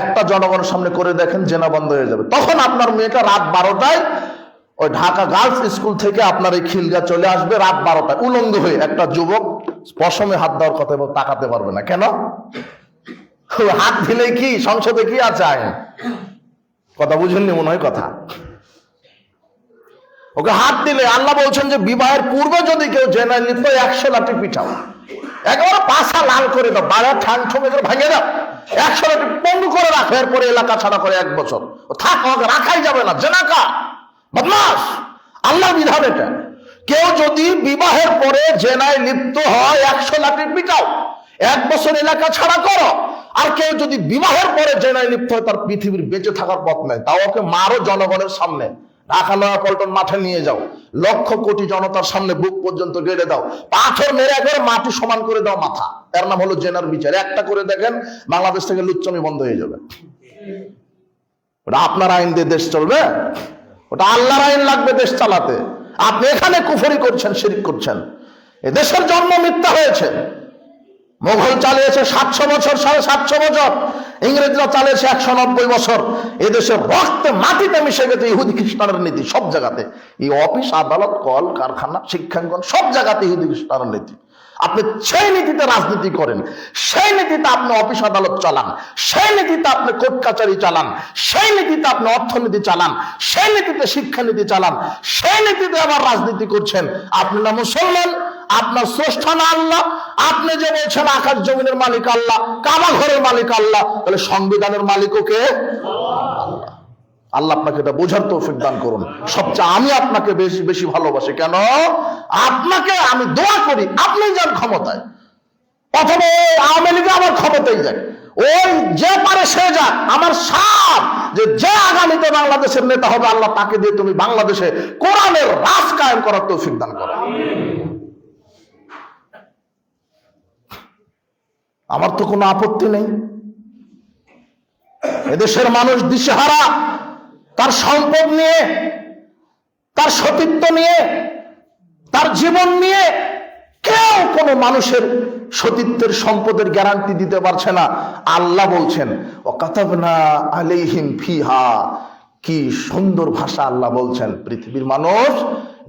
একটা জনগণের সামনে করে দেখেন, জেনা বন্ধ হয়ে যাবে। তখন আপনার মেয়েটা রাত 12টায় ওই ঢাকা গার্লস স্কুল থেকে আপনার এই খিলগা চলে আসবে রাত 12টায় উলঙ্গ হয়ে। একটা যুবক পশমে হাত দেওয়ার কথা তাকাতে পারবে না। কেন? হাত দিলে কি সংসদে কি আছে আইন? কথা বুঝেননি মনে হয় কথা। ওকে হাত দিলে আল্লাহ বলছেন যে বিবাহের পূর্বে যদি কেউ জেনায় লিপ্ত 100 লাঠি পিটাও, একেবারে পাছা লাল করে দাও, বাড়া ঠান ঠোঙে ভাঙে দাও, 100 লাঠি পঙ্গু করে রাখো, এরপরে এলাকা ছাড়া করে 1 বছর ও থাক, আমাকে রাখাই যাবে না, জেনাকা বদমাস। আল্লাহর বিধান এটা। কেউ যদি বিবাহের পরে জেনায় লিপ্ত হয় 100 লাঠি পিটাও, 1 বছর এলাকা ছাড়া করো। আর কেউ যদি বিবাহের পরে জেনায় লিপ্ত হয়, তার পৃথিবীর বেঁচে থাকার পথ নাই। তাও ওকে মারো জনগণের সামনে, ঢাকা নয়াপল্টন মাঠে নিয়ে যাও, লক্ষ কোটি জনতার সামনে বুক পর্যন্ত গেড়ে দাও, পাথর মেরে একবার মাটি সমান করে দাও মাথা। এর নাম হলো জেনার বিচার। একটা করে দেখেন, বাংলাদেশ থেকে লুচ্চামি বন্ধ হয়ে যাবে। ওটা আপনার আইন দিয়ে দেশ চলবে? ওটা আল্লাহর আইন লাগবে দেশ চালাতে। আপনি এখানে কুফরি করছেন, শিরক করছেন। এ দেশের জন্ম মিথ্যা হয়েছে। মোগল চালিয়েছে 700 বছর, 750 বছর। ইংরেজরা চালিয়েছে 190 বছর। এদেশের রক্তে মাটিতে মিশে গেছে ইহুদি খ্রিস্টানের নীতি সব জায়গাতে। এই অফিস, আদালত, কল কারখানা, শিক্ষাঙ্গন সব জায়গাতে ইহুদি খ্রিস্টানের নীতি। আপনি সেই নীতিতে রাজনীতি করেন, সেই নীতিতে আপনি অফিস আদালত চালান, সেই নীতিতে আপনি কোর্ট কাচারি চালান, সেই নীতিতে আপনি অর্থনীতি চালান, সেই নীতিতে শিক্ষানীতি চালান, সেই নীতিতে আবার রাজনীতি করছেন। আপনি না মুসলমান, আপনার স্রষ্টা না আল্লাহ। আপনি যে বলছেন আকাশ জমিনের মালিক আল্লাহ, কাবা ঘরের মালিক আল্লাহ, তাহলে সংবিধানের মালিকও কে? আল্লাহ। আল্লাহ আপনাকে এটা বোঝার তৌফিক দান করুন। সবচেয়ে আমি আপনাকে বেশি বেশি ভালোবাসি। কেন? আপনাকে আমি দোয়া করি আপনি যান ক্ষমতায়, অথবা ওই আওয়ামী লীগে আমার ক্ষমতায় যাক, ওই যে পারে সে যাক। আমার সাথ যে আগামীতে বাংলাদেশের নেতা হবে, আল্লাহ তাকে দিয়ে তুমি বাংলাদেশে কোরআনের রাজ কায়েম করার তৌফিক দান করো। আমার তো কোনো আপত্তি নেই। এদেশের মানুষ দিশেহারা, তার সম্পদ নিয়ে, তার সতীত্ব নিয়ে, তার জীবন নিয়ে কেউ কোনো মানুষের সতীত্বের সম্পদের গ্যারান্টি দিতে পারছে না। আল্লাহ বলছেন ওয়াকাতাবনা আলাইহিম ফিহা, কি সুন্দর ভাষা আল্লাহ বলছেন, পৃথিবীর মানুষ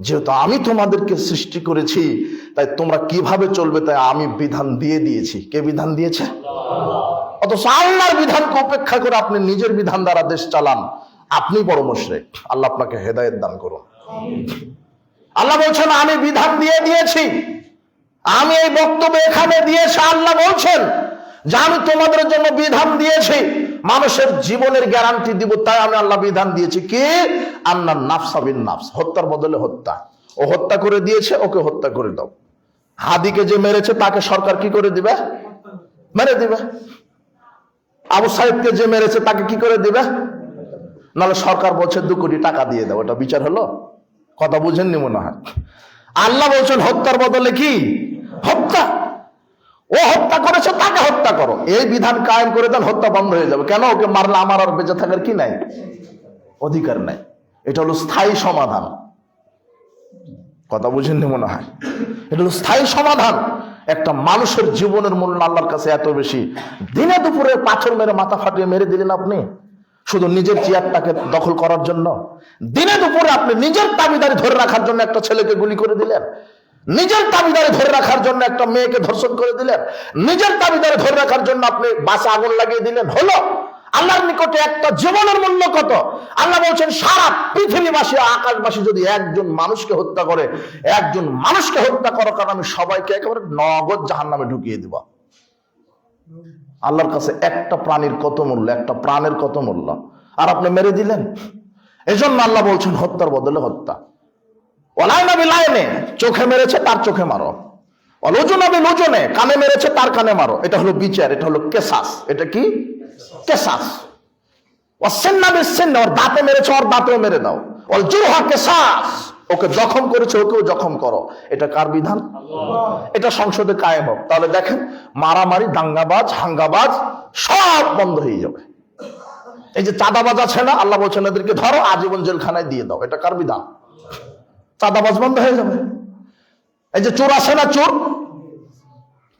যেহেতু আমি তোমাদেরকে সৃষ্টি করেছি, তাই তোমরা কিভাবে চলবে তাই আমি বিধান দিয়ে দিয়েছি। কে বিধান দিয়েছে? অথচ আল্লাহর বিধানকে উপেক্ষা করে আপনি নিজের বিধান দ্বারা দেশ চালান, আপনি বড় মুশরিক। আল্লাহ আপনাকে হেদায়েত দান করুন। আল্লাহ বলছেন আমি বিধান দিয়ে দিয়েছি, আমি এই বক্তব্য এখানে দিয়েছি। আল্লাহ বলছেন যে আমি তোমাদের জন্য বিধান দিয়েছি, মানুষের জীবনের গ্যারান্টি দিব, তাই আমি আল্লাহ বিধান দিয়েছি। কি? আন্নান নাফসা বিন নাফস, হত্যার বদলে হত্যা। ও হত্যা করে দিয়েছে, ওকে হত্যা করে দাও। হাদিকে যে মেরেছে তাকে সরকার কি করে দিবে? মেরে দিবে। আবু সাইদকে যে মেরেছে তাকে কি করে দিবে? নাহলে সরকার বলছে 2 কোটি টাকা দিয়ে দাও। এটা বিচার হলো? কথা বুঝেননি মনে হয়। আল্লাহ বলছেন হত্যার বদলে কি? হত্যা। ও হত্যা করেছে, তাকে হত্যা করো। এই বিধান কায়েম করে দেন, হত্যা বন্ধ হয়ে যাবে। কেন? ওকে মারলে আমার আর বেঁচে থাকার কি নাই? অধিকার নাই। এটা হলো স্থায়ী সমাধান। কথা বুঝেননি মনে হয়। এটা হলো স্থায়ী সমাধান। একটা মানুষের জীবনের মূল্য আল্লাহর কাছে এত বেশি। দিনে দুপুরে পাথর মেরে মাথা ফাটিয়ে মেরে দিলেন আপনি, শুধু নিজের চেয়ারটাকে দখল করার জন্য। দিনে দুপুরে আপনি নিজের দাবিদারি ধরে রাখার জন্য একটা ছেলেকে গুলি করে দিলেন, নিজের দাবিদারি ধরে রাখার জন্য একটা মেয়েকে ধর্ষণ করে দিলেন, নিজের দাবিদারি ধরে রাখার জন্য আপনি বাসে আগুন লাগিয়ে দিলেন। হলো? আল্লাহর নিকটে একটা জীবনের মূল্য কত? আল্লাহ বলছেন সারা পৃথিবীবাসী, আকাশবাসী যদি একজন মানুষকে হত্যা করে, একজন মানুষকে হত্যা করার কারণে আমি সবাইকে একেবারে নগদ জাহান্নামে ঢুকিয়ে দিব। আল্লাহর কাছে একটা প্রাণীর কত মূল্য, একটা প্রাণের কত মূল্য, আর আপনি মেরে দিলেন। এজন্য আল্লাহ বলছেন হত্যার বদলে হত্যা। ওলাইনা বিলাইনে, চোখে মেরেছে তার চোখে মারো। অলুজনা বিলুজনে, কানে মেরেছে তার কানে মারো। এটা হলো বিচার, এটা হলো কেসাস। এটা কি? কেসাস। ওয়াসিন্না বিসিন্না, ওর দাঁতে মেরেছে ওর দাঁতেও মেরে দাও। ওয়াল জুরহা কেসাস, ওকে জখম করেছে ওকেও জখম করো। এটা কার বিধান? এটা সংসদে কায়েম হোক। তাহলে দেখেন মারামারি, দাঙ্গাবাজ, হাঙ্গাবাজ সব বন্ধ হয়ে যাবে। এই যে চাঁদাবাজ আছে না, আল্লাহ বলছেন এদেরকে ধরো, আজীবন জেলখানায় দিয়ে দাও। এটা কার বিধান? চাঁদাবাজ বন্ধ হয়ে যাবে। এই যে চোর আছে না, চোর,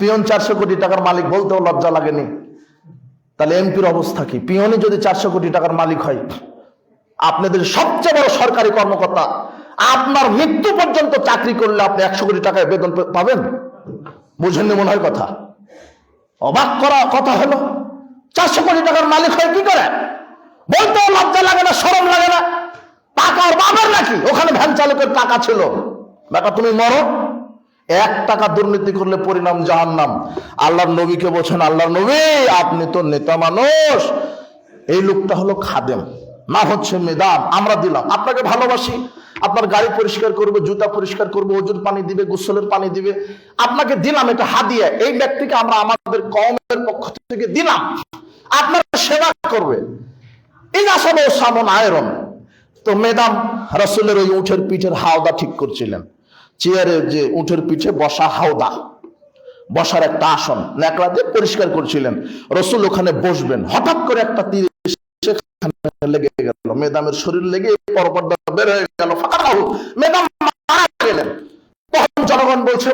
পিয়ন 400 কোটি টাকার মালিক, বলতেও লজ্জা লাগেনি। তাহলে এমপির অবস্থা কি? পিয়নই যদি 400 কোটি টাকার মালিক হয়, আপনাদের সবচেয়ে বড় সরকারি কর্মকর্তা, আপনার মৃত্যু পর্যন্ত চাকরি করলে আপনি 100 কোটি টাকায় বেতন পাবেন? বুঝেননি মনে হয় কথা? অবাক করা কথা হলো। 400 কোটি টাকার মালিক হয় কি করে? বলতেও লজ্জা লাগে না, শরম লাগে না? টাকা ওর বাবার নাকি? ওখানে ভ্যান চালকের টাকা ছিল। বেটা তুমি মরো। 1 টাকা দুর্নীতি করলে পরিণাম জাহান্নাম। আল্লাহর নবীকে বলছেন, আল্লাহর নবী আপনি তো নেতা মানুষ, এই লোকটা হলো খাদেম, না হচ্ছে মেদাম। আমরা দিলাম, আপনাকে ভালোবাসি, আপনার গাড়ি পরিষ্কার করবে, জুতা পরিষ্কার করবে, ওজুর পানি দিবে, গোসলের পানি দিবে, আপনাকে দিলাম, এটা হাদিয়া। এই ব্যক্তিকে আমরা আমাদের কওমের পক্ষ থেকে দিলাম, আপনার সেবা করবে। এই আসলে সামন আয়রন। তো মেদাম রাসূলের ওই উঠের পিঠের হাওদা ঠিক করছিলেন। চেয়ারে যে উঠের পিঠে বসা হাওদা, বসার একটা আসন ন্যাকড়া দিয়ে পরিষ্কার করছিলেন। রাসূল ওখানে বসবেন, হঠাৎ করে একটা তীর লেগে গেল, মেদামের শরীর লেগে পরপর্দা বের হয়ে গেল। মেদাম মারা গেলেন। তখন জনগণ বলছে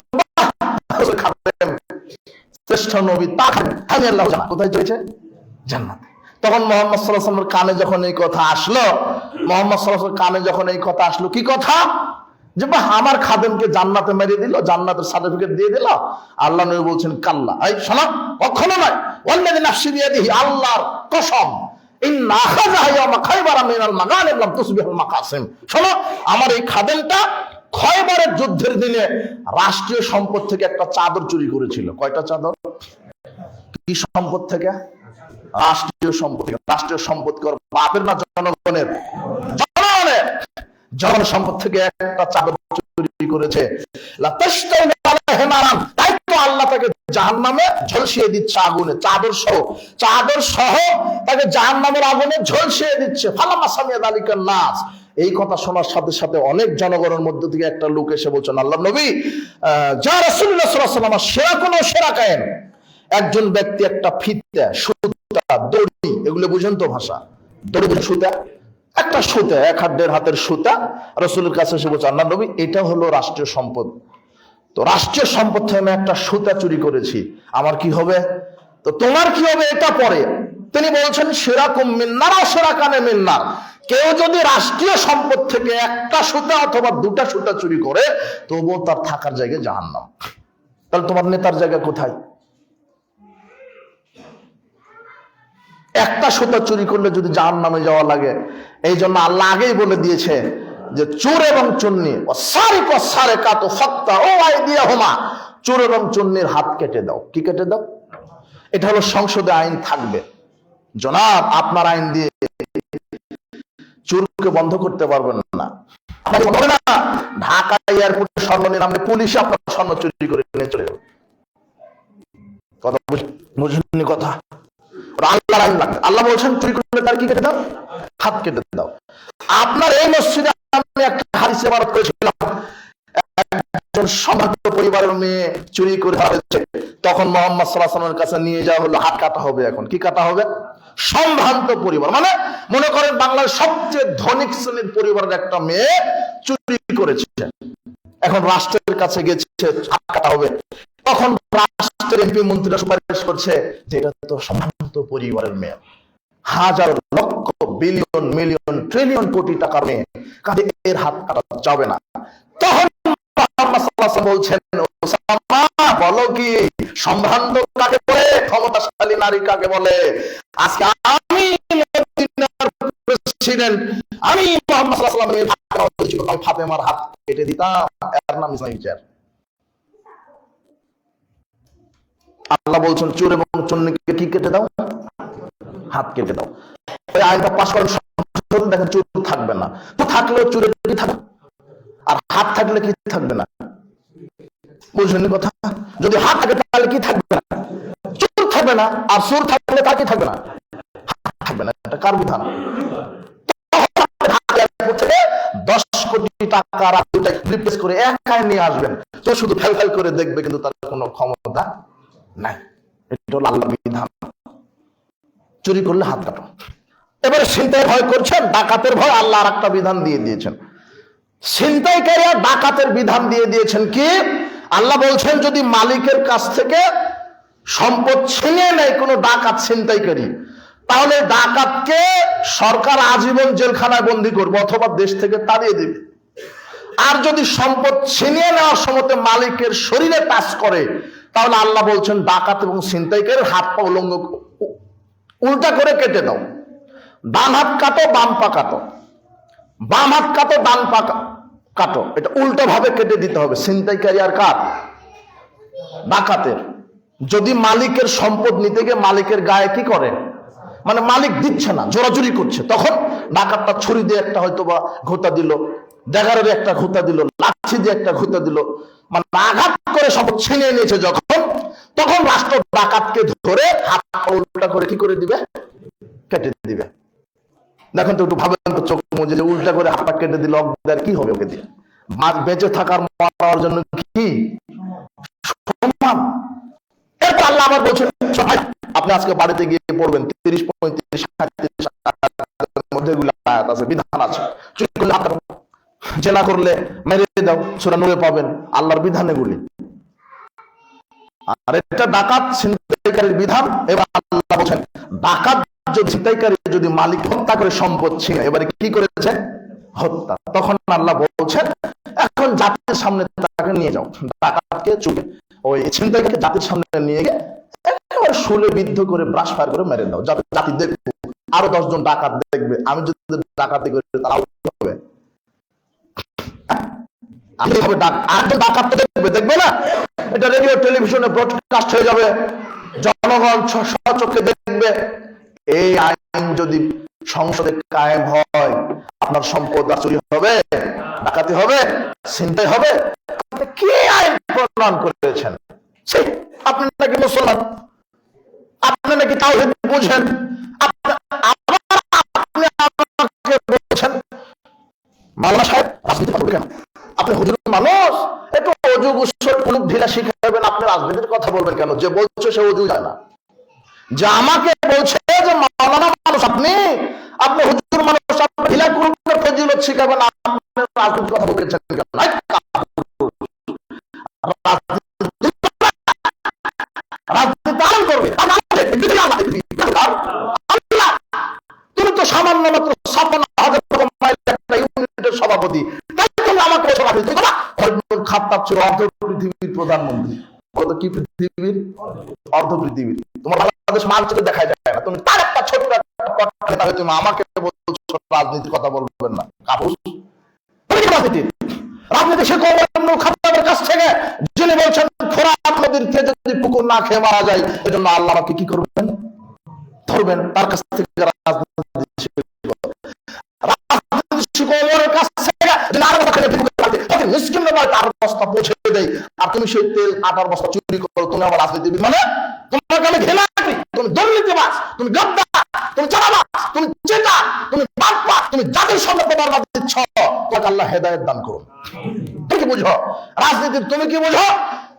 শ্রেষ্ঠ নবী তা আমি আল্লাহ জানা। কোথায় চলেছে? জান্নাতে। তখন মুহাম্মদ সাল্লাল্লাহু আলাইহি ওয়াসাল্লামের কানে যখন এই কথা আসলো, মুহাম্মদ সাল্লাল্লাহু আলাইহি ওয়াসাল্লামের কানে যখন এই কথা আসলো, কি কথা? যে বাহ, আমার খাদেমকে জান্নাতে মেরে দিল, জান্নাতের সার্টিফিকেট দিয়ে দিল। আল্লাহ নবী বলছেন, কাল্লা, এই শোনো, কখনো নয়। ওয়াল্লাযী নাফসি বিয়াদিহি, আল্লাহর কসম, ইন্না আখাযাহা ইয়াওমা খায়বারা মিনাল মাগানিম লাম তুসবিহুল মাকাসিম। শোনো, আমার এই খাদেমটা খয়বরের যুদ্ধের দিনে রাষ্ট্রীয় সম্পদ থেকে একটা চাদর চুরি করেছিল। কয়টা চাদর? কি সম্পদ থেকে? রাষ্ট্রীয় সম্পদ থেকে। রাষ্ট্রীয় সম্পদ কর বাপের না জনগণের? জনগণের। জন সম্পদ থেকে একটা চাদর চুরি করেছে। তাই তো আল্লাহ তাকে জাহান্নামে ঝলসিয়ে দিচ্ছে আগুনে, চাদর সহ তাকে জাহান্নামের আগুনে ঝলসিয়ে দিচ্ছে। ফালামা সামিয়া যালিকান নাস, এই কথা শোনার সাথে সাথে অনেক জনগণের মধ্যে থেকে একটা লোক এসে বলছেন, আল্লাহ নবী, যা রাসূলুল্লাহ সাল্লাল্লাহু আলাইহি ওয়াসাল্লাম, সেরা কোন সেরা কায়েন। একজন ব্যক্তি একটা ফিতা, সুতা, দড়ি, এগুলো বুঝেন তো ভাষা? দড়ি, সুতা, একটা সুতা, 1.5 হাতের সুতা রাসূলের কাছে এসে বলছে, আল্লাহ নবী, এটা হলো রাষ্ট্রীয় সম্পদ, তো রাষ্ট্রীয় সম্পদ থেকে আমি একটা সুতা চুরি করেছি, আমার কি হবে? তো তোমার কি হবে? এটা পরে তিনি বলছেন, শিরাকুম মিন্নার ওয়া শিরাকানে মিন্নার। কেউ যদি রাষ্ট্রীয় সম্পদ থেকে একটা সুতা অথবা 2টা সুতা চুরি করে, তবুও তার থাকার জায়গা জাহান্নাম। তাহলে তোমার নেতার জায়গা কোথায়? একটা সুতা চুরি করলে যদি জাহান্নামে যাওয়া লাগে, এই জন্য আল্লাহ আগেই বলে দিয়েছে যে চোর এবং চুন্নি, সারিক সারিকাতু ফাকতাউ আইদিয়াহুমা, চোর এবং চুন্নির হাত কেটে দাও। কি কেটে দাও? এটা হলো সংসদে আইন থাকবে। জনাব, আপনার আইন দিয়ে চোরকে বন্ধ করতে পারবেন না। ঢাকা এয়ারপোর্টে স্বর্ণ নিয়ে নামলে পুলিশ আপনার স্বর্ণ চুরি করে নিয়ে চলে যাবে। কথা বুঝলেন? কথা আল্লাহর আইন লাগবে। আল্লাহ বলছেন, চুরি করলে তার কি কেটে দাও? হাত কেটে দাও। আপনার এই মসজিদে আমি একটা হাদিস ইবারত করেছিলাম, একজন সম্ভ্রান্ত পরিবারের মেয়ে চুরি করে হয়েছে, তখন মুহাম্মদ সাল্লাল্লাহু আলাইহি ওয়াসাল্লামের কাছে নিয়ে যাওয়া হলো, হাত কাটা হবে। এখন কি কাটা হবে? সম্ভ্রান্ত পরিবার মানে মনে করেন বাংলার সবচেয়ে ধনিক শ্রেণীর পরিবারের একটা মেয়ে চুরি করেছে, এখন রাষ্ট্রের কাছে গেছে, হাত কাটা হবে। তখন রাষ্ট্রের এমপি মন্ত্রীরা সুপারিশ করছে যে এটা তো সম্ভ্রান্ত পরিবারের মেয়ে, হাজার লক্ষ বিলিয়ন মিলিয়ন ট্রিলিয়ন কোটি টাকার মেয়ে, কাজে এর হাত কাটা যাবে না। তখন মুহাম্মদ সাল্লাল্লাহু আলাইহি ওয়াসাল্লাম বলছেন, ওসামা, বলো কি সম্ভ্রান্ত কাকে বলে, ক্ষমতাশালী নারী কাকে বলে? আজকে আমি মদিনার প্রেসিডেন্ট, আমি মুহাম্মদ সাল্লাল্লাহু আলাইহি ওয়াসাল্লামের ফাতেমার হাত কেটে দিতাম, এর নাম ইসলামী বিচার। আল্লাহ বলছেন, চোর এবং চুন্নিকে কি কেটে দাও? হাত কেটে দাও। ওই আইনটা পাস করেন, দেখেন চোর থাকবে না। তো থাকলেও চোরের কি থাকবে, আর হাত থাকলে কি থাকবে না? বুঝলেন কথা? যদি হাত থাকে তাহলে কি থাকবে না? চোর থাকবে না। আর চোর থাকলে তার কি থাকবে না? হাত থাকবে না। এটা কার বিধান? 10 কোটি টাকা রিপ্লেস করে একাই নিয়ে আসবেন, তো শুধু ফেল করে দেখবে, কিন্তু তার কোনো ক্ষমতা নাই। এটা হলো আল্লাহর বিধান। চুরি করলে হাত কাটো। এবারে ছিনতাই ভয় করছেন, ডাকাতের ভয়, আল্লাহ আর একটা বিধান দিয়ে দিয়েছেন। ছিনতাইকারী আর ডাকাতের বিধান দিয়ে দিয়েছেন কি? আল্লাহ বলছেন, যদি মালিকের কাছ থেকে সম্পদ ছিনিয়ে নেয় কোনো ডাকাত ছিনতাইকারী, তাহলে ডাকাতকে সরকার আজীবন জেলখানায় বন্দী করবে অথবা দেশ থেকে তাড়িয়ে দিবে। আর যদি সম্পদ ছিনিয়ে নেওয়ার সময় মালিকের শরীরে টাচ করে, তাহলে আল্লাহ বলছেন ডাকাত এবং ছিনতাইকারীর হাত পা উলঙ্গ উল্টা করে কেটে দাও। ডান হাত কাটো, বাম পা কাটো, বাম হাত কাটো, ডান পা কাটো, এটা উল্টো ভাবে কেটে দিতে হবে। ছিনতাইকারী আর কার? ডাকাতের। যদি মালিকের সম্পদ নিতে গিয়ে মালিকের গায়ে কি করে, মানে মালিক দিচ্ছে না, জোরাজুরি করছে, তখন ডাকাতটা ছুরি দিয়ে একটা হয়তো বা ঘোতা দিল, ড্যাগারের একটা ঘোতা দিল, লাঠি দিয়ে একটা ঘোতা দিল, মানে আঘাত করে সম্পদ ছিনিয়ে নিয়েছে যখন, তখন রাষ্ট্র ডাকাতকে ধরে হাত উল্টা করে কি করে দিবে? কেটে দিবে। দেখেন তো, একটু ভাবেন তো, চোখ মুজে যে উল্টা করে হাত কেটে দিল, কি হবে ওকে দিয়ে? বেঁচে থাকার মারার জন্য কি সমান? এটা আল্লাহ আবার বলছেন, আপনি আজকে বাড়িতে গিয়ে পড়বেন 30, 35, 37 মধ্যে এগুলো আয়াত আছে, বিধান আছে। চুরি করলে হাত কাটো, জেনা করলে মেরে দাও, সূরা নূরে পাবেন আল্লাহর বিধান এগুলি। আর এটা ডাকাত ছিনতাইকারীর বিধান। এবার আল্লাহ বলছেন, ডাকাত যদি ছিনতাইকারী যদি মালিক হত্যা করে সম্পদ ছিনে, এবারে কি করেছে? হত্যা। তখন আল্লাহ বলছেন এখন জাতির সামনে তাকে নিয়ে যাও, ডাকাতকে চুপে ওই ছিনতাইকারীকে জাতির সামনে নিয়ে গিয়ে একেবারে শুলে বিদ্ধ করে ব্রাশ ফায়ার করে মেরে দাও, যাতে জাতি দেখবে, আরো 10 জন ডাকাত দেখবে, আমি যদি ডাকাতি করি তারা হবে, ডাকাত দেখবে, দেখবে না? এটা রেডিও টেলিভিশনে ব্রডকাস্ট হয়ে যাবে, জনগণ সচক্ষে দেখবে। এই আইন যদি সংসদে কায়েম হয়, আপনার সম্পদ চুরি হবে, ডাকাতি হবে, ছিনতাই হবে। আপনি কি আইন প্রণয়ন করেছেন? আপনি নাকি মুসলমান, আপনি নাকি তাওহীদ বুঝেন, আপনি আমাকে বলছেন মাওলানা সাহেব রাজনীতি করবে কেন? আপনি হুজুর মানুষ, একটু অজু গোসল কুলুপ ঢিলা শিখাবেন, আপনি রাজনীতির কথা বলবেন কেন? যে বলছে সে অজু যায় না, যে আমাকে বলছে যে মাওলানা মানুষ, আপনি হুজুর মানুষ, আপনি ঢিলা কুলুপের ফজিলত শিখাবেন, আপনি রাজনীতির কথা বলছেন কেন? তুমি তো সামান্য মাত্র 56,000 ইউনিটের সভাপতি, তাই তুমি আমাকে রাজনীতি করা? খাত্তাব ছিল অর্ধ পৃথিবীর প্রধানমন্ত্রী, কি পৃথিবীর অর্ধ পৃথিবীর, তোমার বাংলাদেশ মানচিত্রে দেখা যায় না, তুমি তার একটা ছোট্ট একটা হয়ে তুমি আমাকে বলছো রাজনীতির কথা বলবেন না? রাজনীতি সে খাত্তাবের কাছ থেকে যিনি বলছেন ফোরাত নদীর থেকে যদি পুকুর না খেয়ে মারা যায়, এজন্য আল্লাহ আমাকে কি করবেন? ধরবেন। তার কাছ থেকে পৌঁছে দেয়, আর তুমি সেই তেল আটার বস্তা চুরি করো, তুমি আমার রাজনীতিবিদ মানে? তোমাকে আমি ঘৃণা করি, তুমি দুর্নীতিবাজ, তুমি গদ্দার, তুমি চাঁদাবাজ, তুমি চেতা, তুমি বাটপার, তুমি জাতির সামনে বরবাদ দিচ্ছ। তোমাকে আল্লাহ হেদায়েত দান করুন। তুমি কি বুঝো রাজনীতির? তুমি কি বুঝো?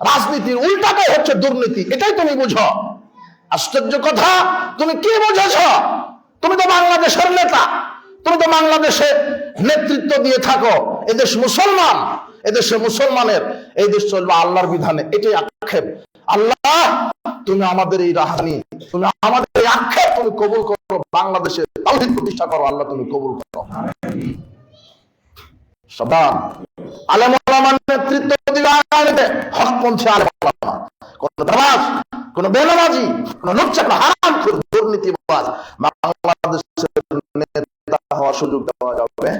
রাজনীতির উল্টাটাই হচ্ছে দুর্নীতি, এটাই তুমি বুঝো। আশ্চর্য কথা, তুমি কি বুঝেছ? তুমি তো বাংলাদেশের নেতা, তুমি তো বাংলাদেশে নেতৃত্ব দিয়ে থাকো। এদেশ মুসলমান, এদেশে মুসলমানের, এই দেশ চলবে আল্লাহর বিধানে, এটাই আক্ষেপ। আল্লাহ তুমি আমাদের এই রাহানি, তুমি আমাদের এই আক্ষেপ তুমি কবুল করো, বাংলাদেশে তাওহীদ প্রতিষ্ঠা করো, আল্লাহ তুমি কবুল করো। সাবধান, আলেম ওলামার নেতৃত্ব দিবে আগামীতে, হকপন্থী আলেম ওলামা, কোন দামাজ, কোন বেনামাজি, কোন লুচ্চা, কোন হারামখোর, দুর্নীতিবাজ বাংলাদেশের নেতা হওয়ার সুযোগ দেওয়া যাবে?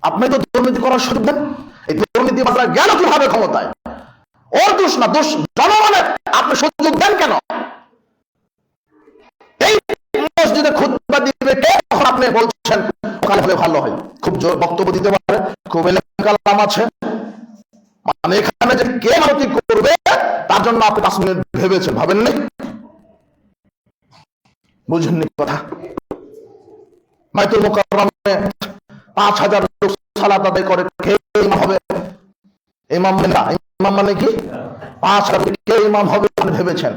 আপনি তো দুর্নীতি করার সুযোগ দেন। এই দুর্নীতিবাজরা গেল কিভাবে ক্ষমতায়? ওর দোষ না, দোষ জনগণের। আপনি সুযোগ দেন কেন? এই মসজিদে খুতবা দিবে কে? তখন আপনি বলছেন ওখানে হলে ভালো হয়, খুব জোর বক্তব্য দিতে পারে, খুব এলাকালাম আছে, মানে এখানে যে কে মানতি করবে তার জন্য আপনি 5 মিনিট ভেবেছেন, ভাবেননি? বুঝেননি কথা? বাইতুল মুকাররমে 5,000 লোক সালাত আদায় করে, কে ইমাম হবে? ইমাম না, ইমাম মানে কি? 5,000 কে ইমাম হবে ভেবেছেন?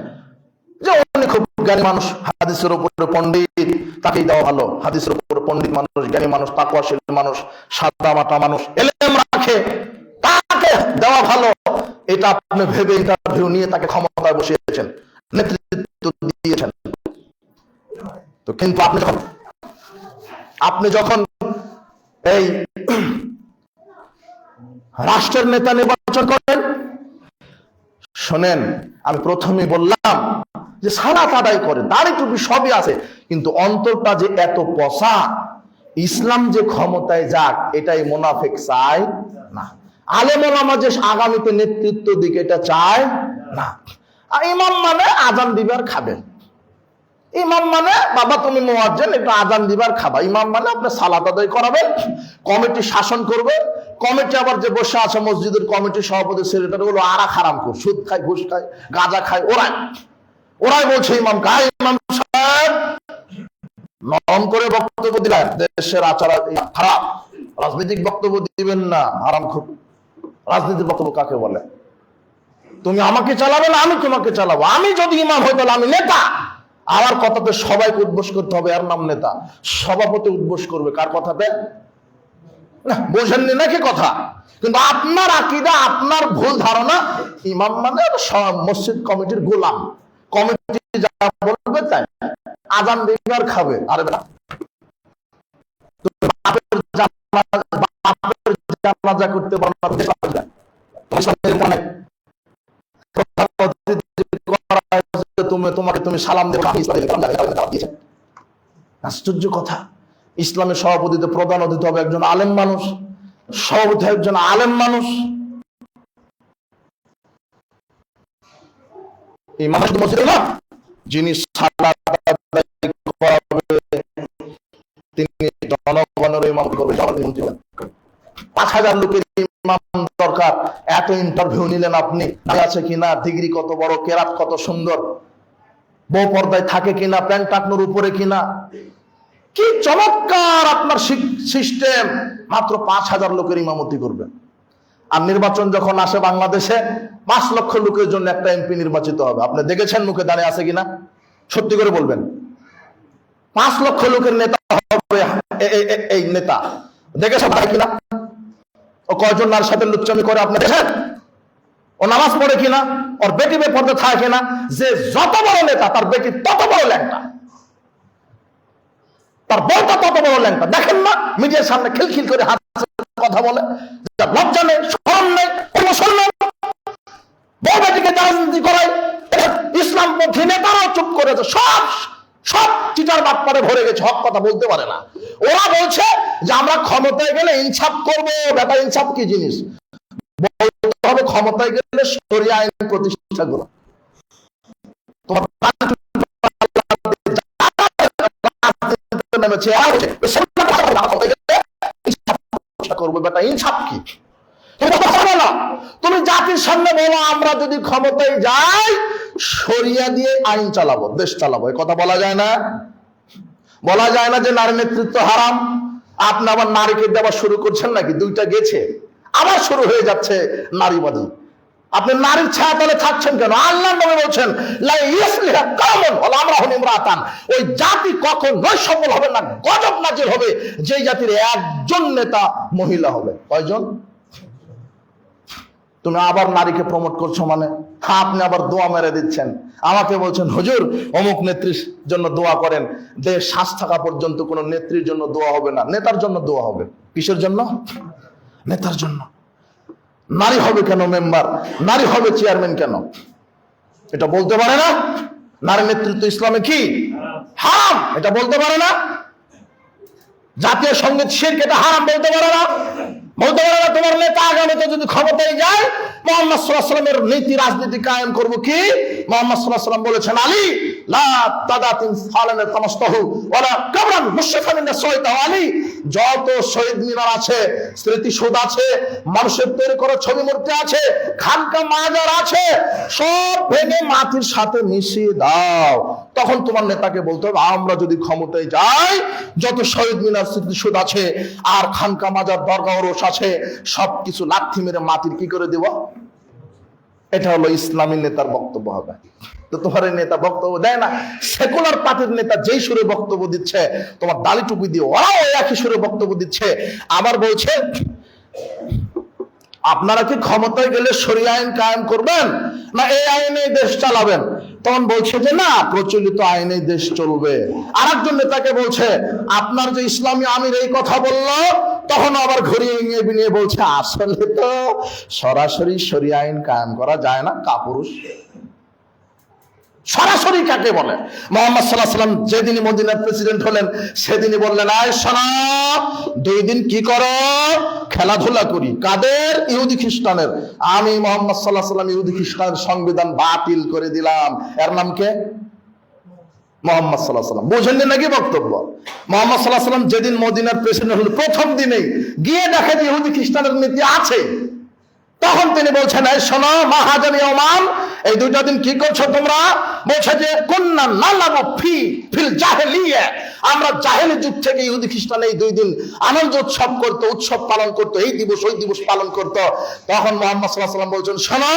যে উনি খুব জ্ঞানী মানুষ, হাদিসের উপরে পণ্ডিত, তাকেই দেওয়া ভালো। হাদিসের উপরে পণ্ডিত মানুষ, জ্ঞানী মানুষ, তাকওয়াশীল মানুষ, সাদা মাটা মানুষ, ইলম রাখে, তাকে দেওয়া ভালো। এটা আপনি ভেবে ইন্টারভিউ নিয়ে তাকে ক্ষমতায় বসিয়েছেন, নেতৃত্ব দিয়েছেন। তো কিন্তু আপনি যখন এই রাষ্ট্রের নেতা নির্বাচন করেন, শোনেন, আমি প্রথমেই বললাম যে সালাত আদায় করে, দাড়ি টুপি সবই আছে, কিন্তু অন্তরটা যে এত পচা, ইসলাম যে ক্ষমতায় যাক এটাই মুনাফিক চায় না। আলেম ওলামা যে আগামীতে নেতৃত্ব দিক এটা চায় না। আর ইমাম মানে আজান দিবার খাবেন, ইমাম মানে বাবা তুমি মুয়াজ্জিন, একটু আজান দিবার খাবা। ইমাম মানে আপনি সালাত আদায় করাবেন, কমিটি শাসন করবে। কমিটি আবার যে বসে আছে মসজিদের কমিটির সভাপতি সেক্রেটারি গুলো আরা খারাম করে, সুদ খায়, ঘুষ খায়, গাঁজা খায়, ওরাই বলছে ইমাম খায়, ইমাম সাহেব নরম করে বক্তব্য দিলেন, দেশের আচার খারাপ, রাজনৈতিক বক্তব্য দিবেন না, হারামখোর। রাজনীতির বক্তব্য কাকে বলে? তুমি আমাকে চালাবে না, আমি তোমাকে চালাবো। আমি যদি ইমাম হই তাহলে আমি নেতা, আমার কথাতে সবাইকে উদ্বোস করতে হবে, এর নাম নেতা। সভাপতি উদ্বোস করবে কার কথাতে? না, বোঝেননি নাকি কথা? কিন্তু আপনার আকীদা, আপনার ভুল ধারণা, ইমাম মানে মসজিদ কমিটির গোলাম, কমিটি যা বলবে তাই, আজান দিবার খাবে। আরে জানাজা করতে পারো না, তুমি সালাম দেবে, আশ্চর্য কথা। ইসলামের সভাপতিতে প্রধান অতিথি হবে একজন আলেম মানুষ, সভাপতি একজন আলেম মানুষ। যিনি তিনি জনগণের ইমাম করবে, 5,000 লোকের ইমাম দরকার। এত ইন্টারভিউ নিলেন আপনি, আছে কিনা, ডিগ্রি কত বড়, কেরাত কত সুন্দর, বউ পর্দায় থাকে কিনা, প্যান্ট টাকনোর উপরে কিনা, কি চমৎকার আপনার সিস্টেম। মাত্র 5,000 লোকের ইমামতি করবেন। আর নির্বাচন যখন আসে বাংলাদেশে, 5 লক্ষ লোকের জন্য একটা এমপি নির্বাচিত হবে। আপনি দেখেছেন মুখে দাঁড়িয়ে আছে কিনা? সত্যি করে বলবেন। 5 লক্ষ লোকের নেতা হবে এই নেতা, দেখেছেন কিনা? ও কয়জন নার সাথে লুচ্চামি করে আপনি দেখেন? ও নামাজ পড়ে কিনা? ওর বেটি বেপর্দা থাকে কিনা? যে যত বড় নেতা তার বেটি তত বড় ল্যাংটা, তার বউটা তত বড় ল্যাংটা। দেখেন না মিডিয়ার সামনে খিলখিল করে হাত কথা বলে, লজ্জা নেই, শরম নেই, মুসলমান বউ বেটিকে রাজনীতি করায়। ইসলামপন্থী নেতারাও চুপ করেছে, সব চিটার বাদ পরে ভরে গেছে, হক কথা বলতে পারে না। ওরা বলছে যে আমরা ক্ষমতায় গেলে ইনসাফ করবো। বেটা, ইনসাফ কি জিনিস? বলতে হবে ক্ষমতায় গেলে শরিয়া আইন প্রতিষ্ঠা করো। তুমি জাতির সামনে বলো আমরা যদি ক্ষমতায় যাই শরিয়া দিয়ে আইন চালাবো, দেশ চালাবো। এই কথা বলা যায় না? বলা যায় না যে নারী নেতৃত্ব হারাম? আপনি আবার নারীকে দেওয়া শুরু করছেন নাকি? 2টা গেছে, আবার শুরু হয়ে যাচ্ছে নারীবাদী। আপনি নারীর ছায়া তলে থাকছেন কেন? আল্লাহ নবী বলছেন ওই জাতি কখনোই সফল হবে না, গজব নাজিল হবে যে জাতির একজন নেতা মহিলা হবে। কয়জন? তুমি আবার নারীকে প্রমোট করছো মানে? আপনি আবার দোয়া মেরে দিচ্ছেন। আমাকে বলছেন হুজুর অমুক নেত্রীর জন্য দোয়া করেন। দেশ শ্বাস থাকা পর্যন্ত কোন নেত্রীর জন্য দোয়া হবে না, নেতার জন্য দোয়া হবে। কিসের জন্য? নেতার জন্য। নারী হবে কেন মেম্বার? নারী হবে চেয়ারম্যান কেন? এটা বলতে পারে না? নারী নেতৃত্ব ইসলামে কি হারাম, এটা বলতে পারে না? জাতীয় সঙ্গীত শিরক, এটা হারাম বলতে পারে না? বলতে পারে না? তোমার নেতা আগামীতে যদি ক্ষমতায় যায় মুহাম্মদ সাল্লাল্লাহু আলাইহি ওয়াসাল্লামের নীতি রাজনীতি কায়েম করব কি? মুহাম্মদ সাল্লাল্লাহু আলাইহি ওয়াসাল্লাম বলেছেন আলী লা তাদাতিন ফালান তামাস্তাহু ওয়ালা কাবরান মুশরিফান সাইতাহু। আলী, যত শহীদ মিনার আছে, স্মৃতিসৌধ আছে, মানুষের তৈরি করা ছবি মূর্তি আছে, খানকা মাজার আছে, সব ভেঙে মাটির সাথে মিশিয়ে দাও। তখন তোমার নেতাকে বলতে হবে আমরা যদি ক্ষমতায় যাই যত শহীদ মিনার স্মৃতিসৌধ আছে আর খানকা মাজার দরগা ওরস আছে সবকিছু লাথি মেরে মাটির কি করে দেব। এটা হলো ইসলামী নেতার বক্তব্য হবে। তো তোমার নেতা বক্তব্য দেয় না, সেকুলার পার্টির নেতা যেই সুরে বক্তব্য দিচ্ছে তোমার দাড়ি টুপি দিয়ে ওরাও একই সুরে বক্তব্য দিচ্ছে। আবার বলছে আপনারা কি ক্ষমতায় গেলে শরিয়া আইন কায়েম করবেন না এই আইনে দেশ চালাবেন? তখন বলছে যে না, প্রচলিত আইনে দেশ চলবে। আর একজন নেতাকে বলছে আপনার যে ইসলামী আমির এই কথা বললো, তখন আবার ঘুরিয়ে নিয়ে বলছে আসলে তো সরাসরি শরিয়া আইন কায়েম করা যায় না, কাপুরুষ। সরাসরি কাকে বলে? মুহাম্মদ সাল্লাল্লাহু আলাইহি ওয়াসাল্লাম যেদিনই মদিনার প্রেসিডেন্ট হলেন সেদিনই বললেন আয় শোনো 2 দিন কি করো? খেলাধুলা করি। কাদের? ইহুদি খ্রিস্টানের। আমি মুহাম্মদ সাল্লাল্লাহু আলাইহি ওয়াসাল্লাম ইহুদি খ্রিস্টানের সংবিধান বাতিল করে দিলাম। এর নাম কে? মুহাম্মদ সাল্লাল্লাহু আলাইহি ওয়াসাল্লাম। বুঝেননি নাকি বক্তব্য? মুহাম্মদ সাল্লাল্লাহু আলাইহি ওয়াসাল্লাম যেদিন মদিনার প্রেসিডেন্ট হলেন প্রথম দিনেই গিয়ে দেখে যে ইহুদি খ্রিস্টানের নীতি আছে। তখন তিনি বলছেন এই শোনো মাহাজানি ওমান, এই 2টা দিন কি করছো তোমরা? বলছে যে কুন্না নালামু ফিল জাহেলিয়া, আমরা জাহেলি যুগ থেকে ইহুদি খ্রিস্টান এই 2 দিন আনন্দ উৎসব করতো, উৎসব পালন করতো, এই দিবস ওই দিবস পালন করতো। তখন মুহাম্মদ সাল্লাল্লাহু আলাইহি ওয়াসাল্লাম বলছেন শোনো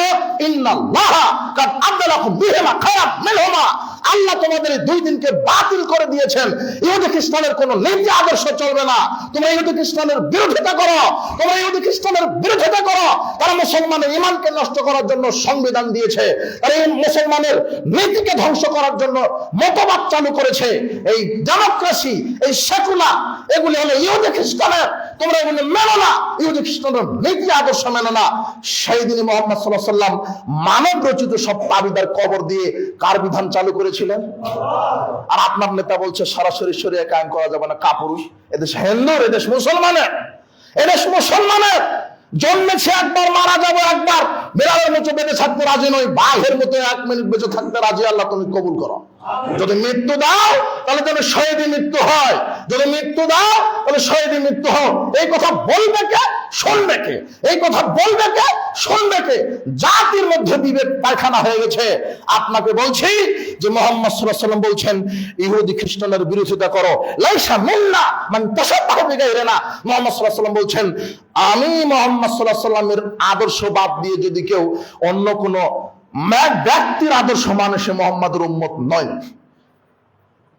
ইন্নাল্লাহা কাদ আবদালাকুম বিহিমা খায়রাম মিনহুমা, আল্লাহ আল্লাহ তোমাদের এই 2 দিনকে বাতিল করে দিয়েছেন। ইহুদি খ্রিস্টানের কোন নীতি আদর্শ চলবে না। তোমরা ইহুদি খ্রিস্টানের বিরোধিতা করো, তোমরা ইহুদি খ্রিস্টানের বিরোধিতা করো। তারা মুসলমানের ঈমানকে নষ্ট করার জন্য সংবিধান দিয়েছে, তারা এই মুসলমানের নীতিকে ধ্বংস করার জন্য মতবাদ চালু করেছে। এই ডেমোক্রেসি, এই সেকুলার, এগুলি হলো ইহুদি খ্রিস্টানের। তোমরা এগুলি মেনো না, ইহুদি খ্রিস্টানের নীতি আদর্শ মেনো না। সেই দিনে মুহাম্মদ সাল্লাল্লাহু আলাইহি ওয়াসাল্লাম মানব রচিত সব তাবিদার কবর দিয়ে কার বিধান চালু করেছিলেন? আর আপনার নেতা বলছে সরাসরি শরিয়া কায়েম করা যাবে না। কাপুরুষ! এদেশ হিন্দুর, এদেশ মুসলমানের, এদেশ মুসলমানের। জন্মেছে একবার, মারা যাবো একবার। বিড়ালের মতো বেঁচে থাকতে রাজি নই, বাঘের মতো 1 মিনিট বেঁচে থাকতে রাজি। আল্লাহ তুমি কবুল করো। যদি মৃত্যু দাও তাহলে যেন শহীদ মৃত্যু হয়, যদি মৃত্যু দাও তাহলে শহীদ মৃত্যু হোক। এই কথা বলবে কে? শুনবে কে? এই কথা বলবে কে? শুনবে কে? জাতির মধ্যে বিবেক পায়খানা হয়ে গেছে। আপনাকে বলছি যে মুহাম্মদ সাল্লাল্লাহু আলাইহি ওয়াসাল্লাম বলছেন ইহুদি খ্রিস্টানের বিরোধিতা করো। লাইসা মিন্না মান তাশাব্বাহা বিগাইরিনা। মুহাম্মদ সাল্লাল্লাহু আলাইহি ওয়াসাল্লাম বলছেন আমি মুহাম্মদ সাল্লাল্লাহু আলাইহি ওয়াসাল্লামের আদর্শ বাদ দিয়ে যদি কেউ অন্য কোন ব্যক্তির আদর্শ মানে সে মুহাম্মাদের উম্মত নয়।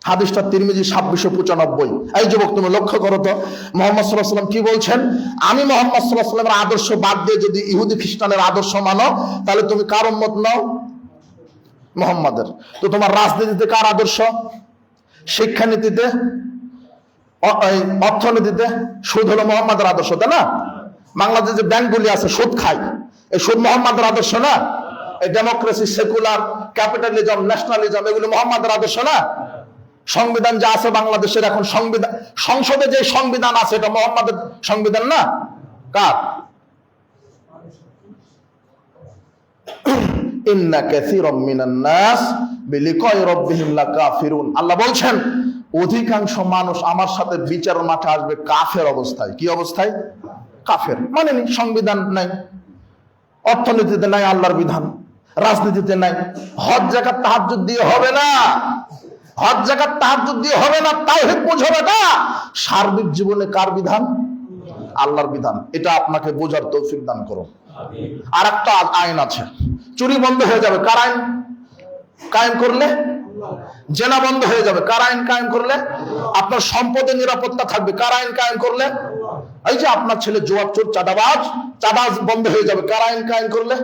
হাদিসটা তিরমিজি 2695। এই যুবক তুমি লক্ষ্য করো তো মুহাম্মদ সাল্লাল্লাহু আলাইহি ওয়াসাল্লাম কি বলছেন? আমি মুহাম্মদ সাল্লাল্লাহু আলাইহি ওয়াসাল্লামের আদর্শ বাদ দিয়ে যদি ইহুদি খ্রিস্টানের আদর্শ মানো তাহলে তুমি কার উম্মত নও? মুহাম্মাদের। তো তোমার রাজনীতিতে কার আদর্শ? শিক্ষানীতিতে, অর্থনীতিতে সুদ হলো মুহাম্মাদের আদর্শ, তাই না? বাংলাদেশে যে ব্যাংকগুলি আছে সুদ খায়, এই সুদ মুহাম্মাদের আদর্শ না? এই ডেমোক্রেসি, সেকুলার, ক্যাপিটালিজম, ন্যাশনালিজম, এগুলো মুহাম্মাদের আদর্শ না? সংবিধান যা আছে বাংলাদেশের এখন, সংবিধান, সংসদে যে সংবিধান আছে এটা মুহাম্মাদের সংবিধান না? কার? ইন্না কাসীরাম মিনান নাস বিলিকাই রাব্বিহিম লাকাফিরুন। আল্লাহ বলছেন অধিকাংশ মানুষ আমার সাথে বিচারের মাঠে আসবে কাফের অবস্থায়। কি অবস্থায়? কাফের। মানে সংবিধান নাই, অর্থনীতিতে নাই আল্লাহর বিধান, রাজনীতিতে নাই। হজ যাকাত তাহাজ্জুদ দিয়ে হবে না, হজ যাকাত তাহাজ্জুদ দিয়ে হবে না, তাওহীদ বুঝবে না। সার্বিক জীবনে কার বিধান? আল্লাহর বিধান। এটা আপনাকে বোঝার তৌফিক দান করো। আর একটা আইন আছে, চুরি বন্ধ হয়ে যাবে কার আইন কায়েম করলে? জেনা বন্ধ হয়ে যাবে কার আইন কায়েম করলে? আপনার সম্পদের নিরাপত্তা থাকবে কার আইন কায়েম করলে? এই যে আপনার ছেলে জুয়া চোর, চাঁদাবাজ, চাঁদাবাজ বন্ধ হয়ে যাবে কার আইন কায়েম করলে?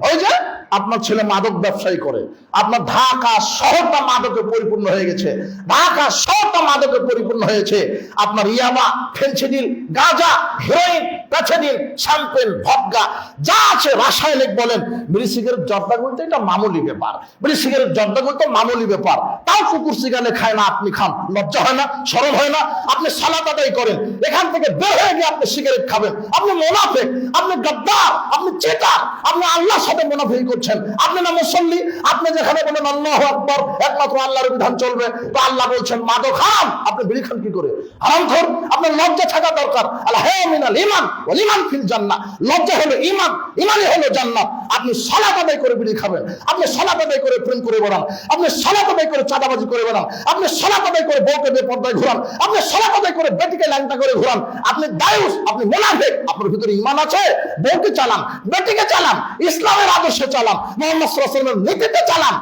ওই যে আপনার ছেলে মাদক ব্যবসায়ী করে, আপনার ঢাকা শহরটা মাদকে পরিপূর্ণ হয়ে গেছে, ঢাকা শহরটা মাদকে পরিপূর্ণ হয়েছে। আপনার ইয়াবা, ফেনসিডিল, গাঁজা, হেরোইন, প্যাথেডিন, শ্যাম্পেন, ভদকা যা আছে রাসায়নিক বলেন, বিড়ি সিগারেট, জর্দা বলতে এটা মামুলি ব্যাপার, বিড়ি সিগারেট, জর্দা বলতে মামুলি ব্যাপার। তাও কুকুর সিগারে খায় না, আপনি খান, লজ্জা হয় না? শরম হয় না? আপনি সালাত আদায় করেন, এখান থেকে বের হয়ে গিয়ে আপনি সিগারেট খাবেন। আপনি মুনাফিক, আপনি গাদ্দার, আপনি চিটার, আপনি আল্লাহর সাথে মুনাফিক করছেন। আপনি না মুসল্লি, আপনি যেখানে বলেন আল্লাহু আকবার, একমাত্র আল্লাহর বিধান চলবে, তো আল্লাহ বলছেন মাদক হারাম, আপনি বিড়ি খান কি করে? হারামখোর। আপনার লজ্জা থাকা দরকার। আল হায়া মিনাল ঈমান ওয়াল ঈমান ফিল জান্নাহ। লজ্জা হলো ঈমান, ঈমানই হলো জান্নাত। আপনি সালাত আদায় করে বিড়ি খাবেন, আপনি সালাত আদায় করে প্রেম করে বেড়ান, আপনি সালাত আদায় করে চাঁদাবাজি করে বেড়ান, আপনি সালাত আদায় করে বউকে বেপরদায় ঘোরান, আপনি সালাত আদায় করে বেটিকে ল্যাংটা করে ঘোরান, আপনি দায়ুস, আপনি মুনাফিক। আপনার ভিতরে ঈমান আছে, বউকে চালান, বেটিকে চালান, ইসলামের আদর্শে চালান, মুহাম্মদ সাল্লাল্লাহু আলাইহি ওয়াসাল্লামের নীতিতে চালান।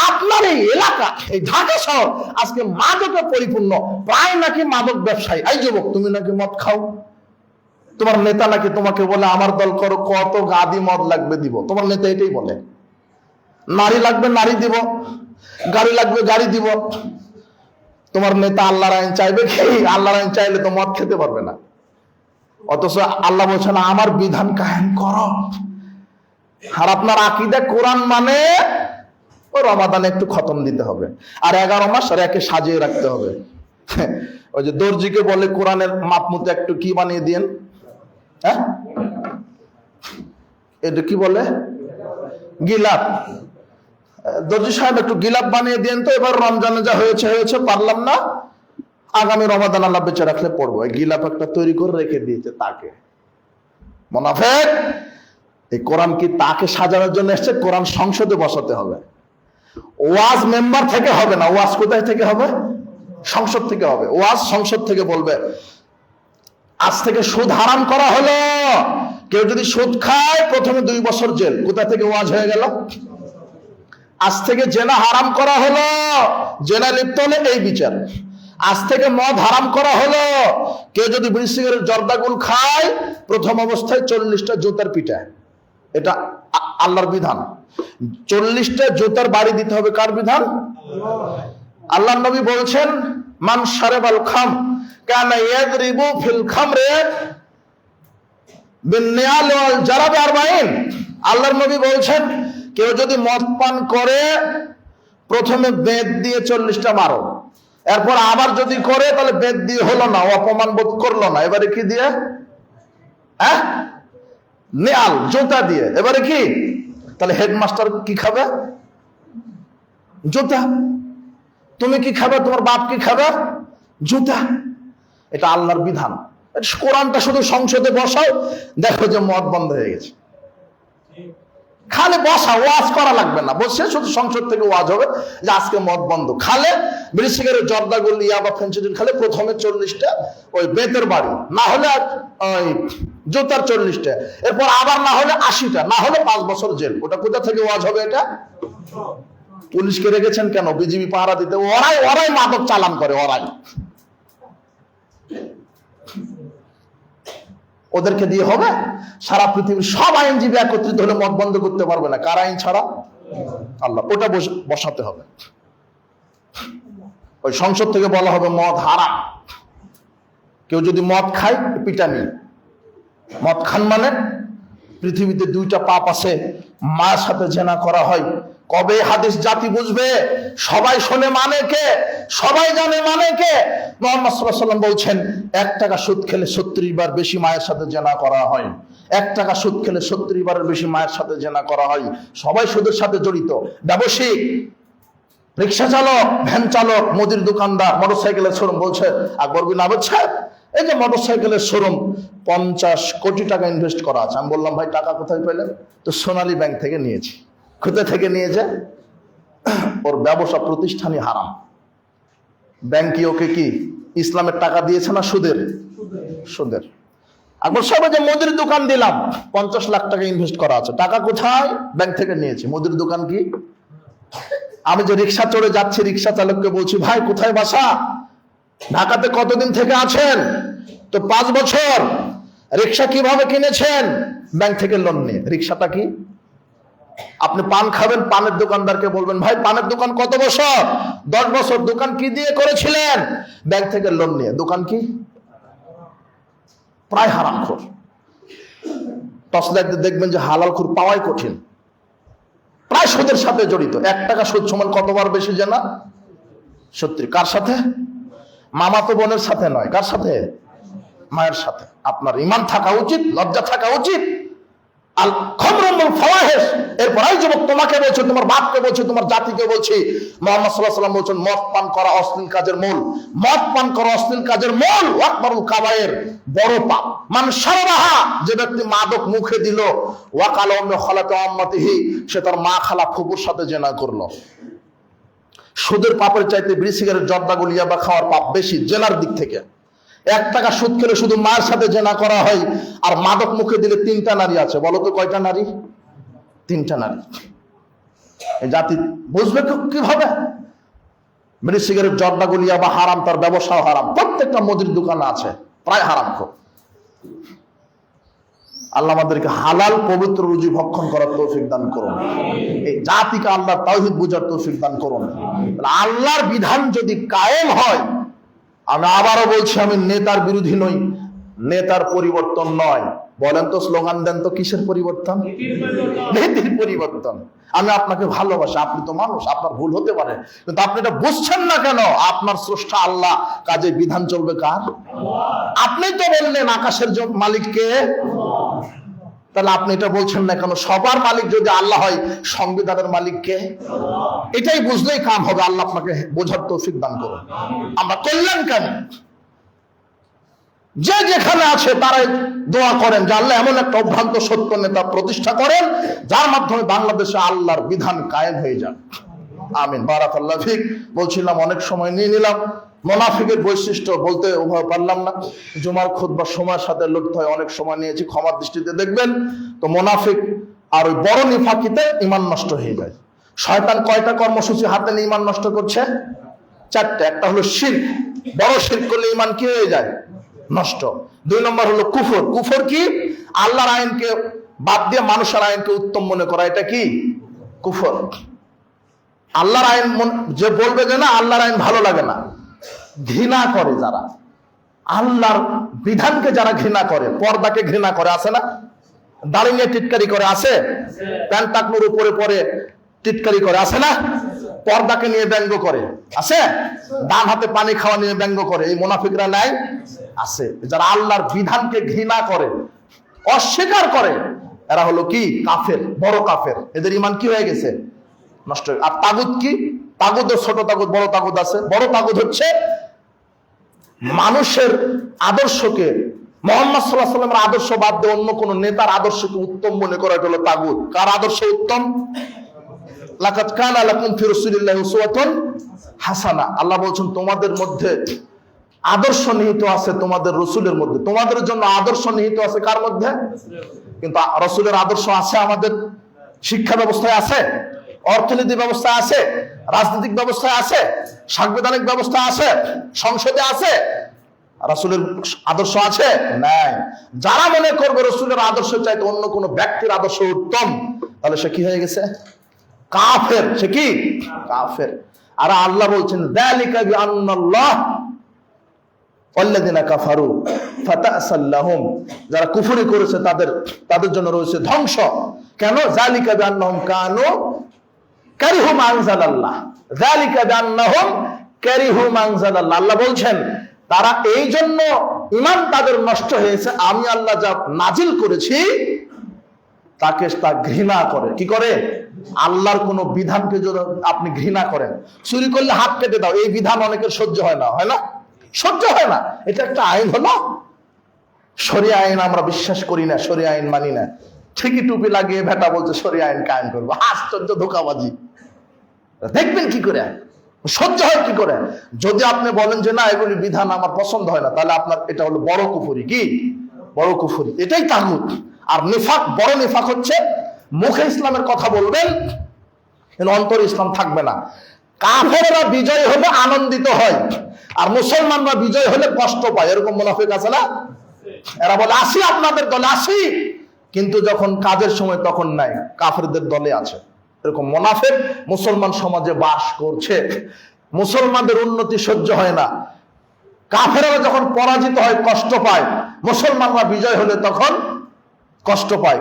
আপনার এই এলাকা, এই ঢাকা শহর আজকে মাদকে পরিপূর্ণ, প্রায় নাকি মাদক ব্যবসায়ী। এই যুবক তুমি নাকি মদ খাও, তোমার নেতা নাকি তোমাকে বলে আমার দল করো, কত গাদি মদ লাগবে দিব। তোমার নেতা এটাই বলে। নারী লাগবে নারী দিব, গাড়ি লাগবে গাড়ি দিব। তোমার নেতা আল্লাহর আইন চাইবে কি? আল্লাহর আইন চাইলে তো মদ খেতে পারবে না। অথচ আল্লাহ বলছেন আমার বিধান কায়েম করো। আর আপনার আকীদা কোরআন মানে ও রমাদানে একটু খতম দিতে হবে, আর 11 মাস আর একে সাজিয়ে রাখতে হবে। ওই যে দর্জিকে বলে কোরআনের মাপ মতো একটু কি বানিয়ে দিয়েন, হ্যাঁ এটা কি বলে? গিলাপ। দর্জি সাহেব একটু গিলাপ বানিয়ে দিয়েন তো, এবার রমজানে যা হয়েছে হয়েছে, পারলাম না, আগামী রমাদান আল্লাহ বেঁচে রাখলে পড়বো। এই গিলাপ একটা তৈরি করে রেখে দিয়েছে তাকে। মুনাফিক। এই কোরআন কি তাকে সাজানোর জন্য এসেছে? কোরআন সংসদে বসাতে হবে। ওয়াজ মেম্বার থেকে হবে না, ওয়াজ কোথায় থেকে হবে? সংসদ থেকে হবে। ওয়াজ সংসদ থেকে বলবে আজ থেকে সুদ হারাম করা হলো, কেউ যদি সুদ খায় প্রথমে 2 বছর জেল। কোথা থেকে ওয়াজ হয়ে গেল? আজ থেকে জেনা হারাম করা হলো, জেনা লিপ্ত হলে এই বিচার। আজ থেকে মদ হারাম করা হলো, কেউ যদি বিড়ি সিগারেট জর্দাগুল খায় প্রথম অবস্থায় 40টা জুতার পিটায়। এটা আল্লাহর বিধান। 40টা জুতার বাড়ি দিতে হবে। কার বিধান? আল্লাহর নবী বলছেন, মান শারাবাল খাম কানা ইয়াদরিবু ফিল খামরে বিন্নিয়াল ওয়াল জারাব 40। আল্লাহর নবী বলছেন, কেউ যদি মদ পান করে প্রথমে বেদ দিয়ে 40টা মারো, এরপর আবার যদি করে তাহলে বেদ দিয়ে হলো না, অপমান বোধ করলো না, এবারে কি দিয়ে? নেয়াল, জুতা দিয়ে। এবারে কি? তাহলে হেডমাস্টার কি খাবে? জুতা। তুমি কি খাবে? তোমার বাপ কি খাবে? জুতা। এটা আল্লাহর বিধান। কোরআনটা শুধু সংসদে বসাও, দেখো যে মদ বন্ধ হয়ে গেছে। খালে বসা, ওয়াজ করা লাগবে না, বসে শুধু সংসদ থেকে ওয়াজ হবে যে আজকে মদ বন্ধ। খালে বিড়ি সিগারেট জর্দাগুল ইয়াবা ফেন্সিডিল খালে প্রথমে 40টা ওই বেতের বাড়ি, না হলে ওই জুতার 40টা, এরপর আবার না হলে 80টা, না হলে 5 বছর জেল। ওটা কোথা থেকে ওয়াজ হবে? এটা পুলিশকে রেখেছেন কেন? বিজিবি পাহারা দিতে। ওরাই মাদক চালান করে, ওরাই। ওদেরকে দিয়ে হবে? সারা পৃথিবীর সব আইনজীবী একত্রিত হলে মদ বন্ধ করতে পারবে না। কার আইন ছাড়া? আল্লাহ। ওটা বসাতে হবে। ওই সংসদ থেকে বলা হবে মদ হারাম। কেউ যদি মদ খায় পিটানি। মদ খান মানে পৃথিবীতে 2টা পাপ আছে। মায়ের সাথে জেনা করা হয়। কবে হাদিস জাতি বুঝবে? সবাই শোনে মানে কে? সবাই জানে মানে কে? মুহাম্মদ সাল্লাল্লাহু আলাইহি ওয়াসাল্লাম বলছেন, 1 টাকা সুদ খেলে 70 বার বেশি মায়ের সাথে জেনা করা হয়। 1 টাকা সুদ খেলে 70 বারের বেশি মায়ের সাথে জেনা করা হয়। সবাই সুদের সাথে জড়িত। ব্যবসায়িক, রিক্সা চালক, ভ্যান চালক, মুদির দোকানদার, মোটরসাইকেলের শোরুম। বলছে আকবর বিন আবদ সাহেব, এই যে মোটরসাইকেলের শোরুম 50 কোটি টাকা ইনভেস্ট করা আছে। আমি বললাম, ভাই টাকা কোথায় পেলেন? তো সোনালী ব্যাংক থেকে নিয়েছি। কোথা থেকে নিয়েছে? ওর ব্যবসা প্রতিষ্ঠানই হারাম। ব্যাংকই ওকে কি ইসলামের টাকা দিয়েছে না সুদের? সুদের। আকবর সাহেব, যে মুদির দোকান দিলাম 50 লাখ টাকা ইনভেস্ট করা আছে, টাকা কোথায়? ব্যাংক থেকে নিয়েছি। মুদির দোকান কি? আমি যে রিক্সা চড়ে যাচ্ছি, রিক্সা চালককে বলছি, ভাই কোথায় বাসা? ঢাকাতে কতদিন থেকে আছেন? তো 5 বছর। রিক্সা কিভাবে কিনেছেন? ব্যাংক থেকে লোন নিয়ে। রিক্সাটা কি? আপনি পান খাবেন, পানের দোকানদারকে বলবেন, ভাই পানের দোকান কত বছর? 10 বছর। দোকান কি দিয়ে করেছিলেন? ব্যাংক থেকে লোন নিয়ে। দোকান কি? প্রায় হারামখোর। টর্চ লাইট দিয়ে দেখবেন যে হালালখোর পাওয়াই কঠিন। প্রায় সুদের সাথে জড়িত। 1 টাকা সুদ সমান কতবার বেশি জানা? 70। কার সাথে? মামাতো বোনের সাথে নয়। কার সাথে? মায়ের সাথে। আপনার ঈমান থাকা উচিত, লজ্জা থাকা উচিত। আল খামরুল ফাওয়াহিশ। এরপরই যুবক তোমাকে বলছে, তোমার বাপকে বলছে, তোমার জাতিকে বলছি, মুহাম্মদ সাল্লাল্লাহু আলাইহি ওয়াসাল্লাম বলছেন, মদ পান করা অশ্লীল কাজের মূল। মদ পান করা অশ্লীল কাজের মূল। আকবারুল কাবায়ের, বড় পাপ। মান শারাবাহা, যে ব্যক্তি মাদক মুখে দিল, ওয়া কালা উম্মু খালাতু আম্মাতিহি, সে তার মা খালা ফুফুর সাথে জিনা করলো। সুদের পাপের চাইতে বিড়ি সিগারেট জর্দাগুল ইয়াবা খাওয়ার পাপ বেশি জেনার দিক থেকে। 1 টাকা সুদ খেলে শুধু মায়ের সাথে জেনা করা হয়, আর মাদক মুখে দিলে 3টা নারী আছে। বলো তো কয়টা নারী? 3টা নারী। এই জাতি বুঝবে কিভাবে? বিড়ি সিগারেট জর্দাগুল ইয়াবা হারাম, তার ব্যবসাও হারাম। প্রত্যেকটা মুদির দোকানে আছে, প্রায় হারাম খো। আল্লাহ আমাদেরকে হালাল পবিত্র রুজি ভক্ষণ করার তৌফিক দান করুন। এই জাতিকে আল্লাহর তাওহীদ বুঝার তৌফিক দান করুন। আল্লাহর বিধান যদি কায়েম হয়, আমি আবারও বলছি, আমি নেতার বিরোধী নই, নেতার পরিবর্তন নয়। বলেন তো, স্লোগান দেন তো, কিসের পরিবর্তন? নীতির পরিবর্তন। আমি আপনাকে ভালোবাসি, আপনি তো মানুষ, আপনার ভুল হতে পারে, কিন্তু আপনি এটা বুঝছেন না কেন? আপনার স্রষ্টা আল্লাহ, কাজে বিধান চলবে কার? আপনি তো বললেন আকাশের মালিককে, তাহলে আপনি এটা বলছেন না কেন? সবার মালিক যদি আল্লাহ হয়, সংবিধানের মালিক কে? এটাই বুঝলেই কাম হবে। আল্লাহ আপনাকে বোঝার তৌফিক দান করুন। আমরা করলেন কেন? যে যেখানে আছে তারাই দোয়া করেন যে আল্লাহ এমন একটা অভ্রান্ত সত্য নেতা প্রতিষ্ঠা করেন, যার মাধ্যমে বাংলাদেশে আল্লাহর বিধান কায়েম হয়ে যান। আমিন। বারাকাল্লাহ ফিক। বলছিলাম, অনেক সময় নিয়ে নিলাম। মুনাফিকের বৈশিষ্ট্য বলতে ওভাবে পারলাম না। জুমার খুতবা সময়ের সাথে লড়তে হয়, অনেক সময় নিয়েছি, ক্ষমার দৃষ্টিতে দেখবেন। তো মুনাফিক আর ওই বড় নিফাকিতে ঈমান নষ্ট হয়ে যায়। শয়তান কয়টা কর্মসূচি হাতে নিয়ে ইমান নষ্ট করছে? চারটা। একটা হলো শিরক, বড় শিরক করলে ইমান কি হয়ে যায়? নষ্ট। 2 নম্বর হলো কুফর। কুফর কি? আল্লাহর আইনকে বাদ দিয়ে মানুষের আইনকে উত্তম মনে করা, এটা কি? কুফর। আল্লাহর আইন যে বলবে যে না আল্লাহর আইন ভালো লাগে না, ঘৃণা করে যারা, আল্লাহর বিধানকে যারা ঘৃণা করে, পর্দাকে ঘৃণা করে, আছে না? দাড়ি নিয়ে টিটকারি করে, আছে? প্যান্ট টাকনোর উপরে পরে টিটকারি করে, আছে না? পর্দাকে নিয়ে ব্যঙ্গ করে, আছে? ডান হাতে পানি খাওয়া নিয়ে ব্যঙ্গ করে, এই মুনাফিকরা নাই? আছে। যারা আল্লাহর বিধানকে ঘৃণা করে, অস্বীকার করে, এরা হলো কি? কাফের, বড় কাফের। এদের ইমান কি হয়ে গেছে? নষ্ট। আর তাগুত কি? তাগুতের ছোট তাগুত, বড় তাগুত আছে। বড় তাগুত হচ্ছে মানুষের আদর্শকে, মুহাম্মদ সাল্লাল্লাহু আলাইহি ওয়াসাল্লামের আদর্শ বাদ দিয়ে অন্য কোন নেতার আদর্শকে উত্তম মনে করা, এটা হলো তাগুত। কার আদর্শ উত্তম? লাকাদ কানা লাকুম ফি রাসূলিল্লাহি উসওয়াতুন হাসানাহ। আল্লাহ বলছেন তোমাদের মধ্যে আদর্শ নিহিত আছে তোমাদের রাসূলের মধ্যে। তোমাদের জন্য আদর্শ নিহিত আছে কার মধ্যে? কিন্তু রাসূলের আদর্শ আছে আমাদের শিক্ষা ব্যবস্থায়, আছে, অর্থনীতি ব্যবস্থায় আছে, রাজনৈতিক ব্যবস্থায় আছে, সাংবিধানিক ব্যবস্থা আছে, সংসদে আছে। রাসূলের আদর্শ আছে? নাই। যারা মনে করবে রাসূলের আদর্শ চাইতে অন্য কোন ব্যক্তির আদর্শ উত্তম, তাহলে সে কি হয়ে গেছে? কাফের। সে কি? কাফের। আর আল্লাহ বলছেন যালিকা বিআন্নাল্লাহ ওয়াল্লাযিনা কাফারু ফাতাসাল লাহুম। যারা কুফরি করেছে তাদের জন্য রয়েছে ধ্বংস। কেন? যালিকা বিআন্নাহুম কানু কারিহু মা আনজালাল্লাহ। যালিকা বিআন্নাহুম কারিহু মা আনজালাল্লাহ। আল্লাহ বলছেন তারা এই জন্য ঈমান তাদের নষ্ট হয়েছে, আমি আল্লাহ যা নাজিল করেছি তাকে তা ঘৃণা করে। কি করে? আল্লাহর কোন বিধানকে যদি আপনি ঘৃণা করেন, চুরি করলে হাত কেটে দাও, এই বিধান অনেকের সহ্য হয় না, হয় না? সহ্য হয় না। এটা একটা আইন হলো, শরিয়া আইন আমরা বিশ্বাস করি না, শরিয়া আইন মানি না। ঠিকই টুপি লাগিয়ে ভেটা বলছে শরিয়া আইন কায়েম করবো। আশ্চর্য ধোঁকাবাজি। দেখবেন কি করে, সহ্য হয় কি করে? যদি আপনি বলেন যে না এগুলি বিধান আমার পছন্দ হয় না, তাহলে আপনার এটা হলো বড় কুফরি। কি? বড় কুফরি। এটাই তাগুত। আর নিফাক, বড় নিফাক হচ্ছে মুখে ইসলামের কথা বলবেন কিন্তু অন্তরে ইসলাম থাকবে না। কাফেররা বিজয় হলে আনন্দিত হয়, আর মুসলমানরা বিজয় হলে কষ্ট পায়। এরকম মুনাফিক আছে না? এরা বলে আসি আপনাদের দলে, আসি, কিন্তু যখন কাজের সময় তখন নাই, কাফেরদের দলে আছে। এরকম মুনাফিক মুসলমান সমাজে বাস করছে। মুসলমানদের উন্নতি সহ্য হয় না, কাফেররা যখন পরাজিত হয় কষ্ট পায়, মুসলমানরা বিজয় হলে তখন কষ্ট পায়।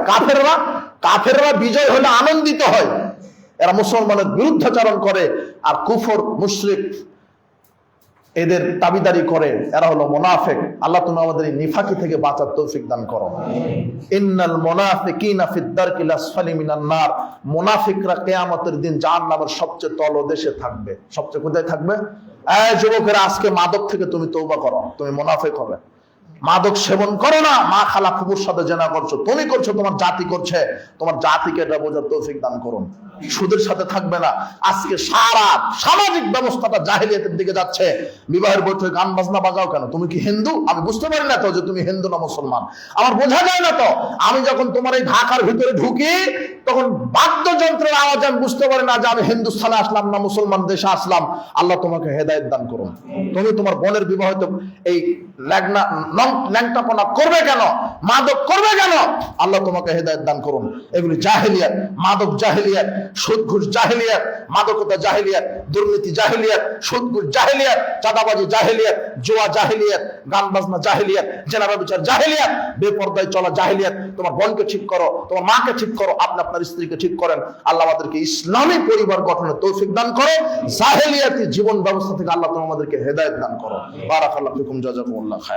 কাফেররা বিজয় হলে আনন্দিত হয়। এরা মুসলমানের বিরুদ্ধাচরণ করে, আর কুফর, মুশরিক এদের দাবিদারি করে। এরা হলো মুনাফিক। আল্লাহ তুমি আমাদের এই নিফাকি থেকে বাঁচার তৌফিক দান করো। ইন্নাল মুনাফিকিনা ফিদ দারকিল আসফালি মিনান নার। মুনাফিকরা কিয়ামতের দিন জাহান্নামের সবচেয়ে তলদেশে থাকবে। সবচেয়ে কোথায় থাকবে? এই যুবকেরা, আজকে মাদক থেকে তুমি তওবা করো, তুমি মুনাফিক হবে। মাদক সেবন করো না, মা খালা ফুফুর সাথে জেনা করছো, তুমি করছো, তোমার জাতি করছে, তোমার জাতিকে এটা বোঝার তৌফিক দান করুন। সুদের সাথে থাকবে না। আজকে সারা সামাজিক ব্যবস্থাটা জাহেলিয়াতের দিকে যাচ্ছে। বিবাহের বৈঠকে গান বাজনা বাজাও কেন? তুমি কি হিন্দু? আমি বুঝতে পারি না তো যে তুমি হিন্দু না মুসলমান, আমার বোঝা যায় না তো। আমি যখন তোমার এই ঢাকার ভিতরে ঢুকি তখন বাদ্যযন্ত্রের আওয়াজ আমি বুঝতে পারি না যে আমি হিন্দুস্থানে আসলাম না মুসলমান দেশে আসলাম। আল্লাহ তোমাকে হেদায়েত দান করুন। তুমি তোমার বোনের বিবাহিত এই ল্যাংটাপনা করবে কেন? মাদক করবে কেন? আল্লাহ তোমাকে হেদায়েত দান করুন। এগুলি জাহেলিয়াত, মাদক জাহেলিয়াত, সুদ ঘুষ জাহেলিয়াত, মাদকতা জাহেলিয়াত, দুর্নীতি জাহেলিয়াত, সুদ ঘুষ জাহেলিয়াত, চাঁদাবাজি জাহেলিয়াত, জুয়া জাহেলিয়াত, গান বাজনা জাহেলিয়াত, জেনা ব্যভিচার জাহেলিয়াত, বেপরদায় চলা জাহেলিয়াত। তোমার বোনকে ঠিক করো, তোমার মাকে ঠিক করো, আপনি আপনার স্ত্রীকে ঠিক করেন। আল্লাহ আমাদেরকে ইসলামী পরিবার গঠনের তৌফিক দান করো। জাহেলিয়াতি জীবন ব্যবস্থা থেকে আল্লাহ তোমাদেরকে হেদায়েত দান করো। বারাকাল্লাহু ফিকুম, জাযাকুমুল্লাহ খায়র।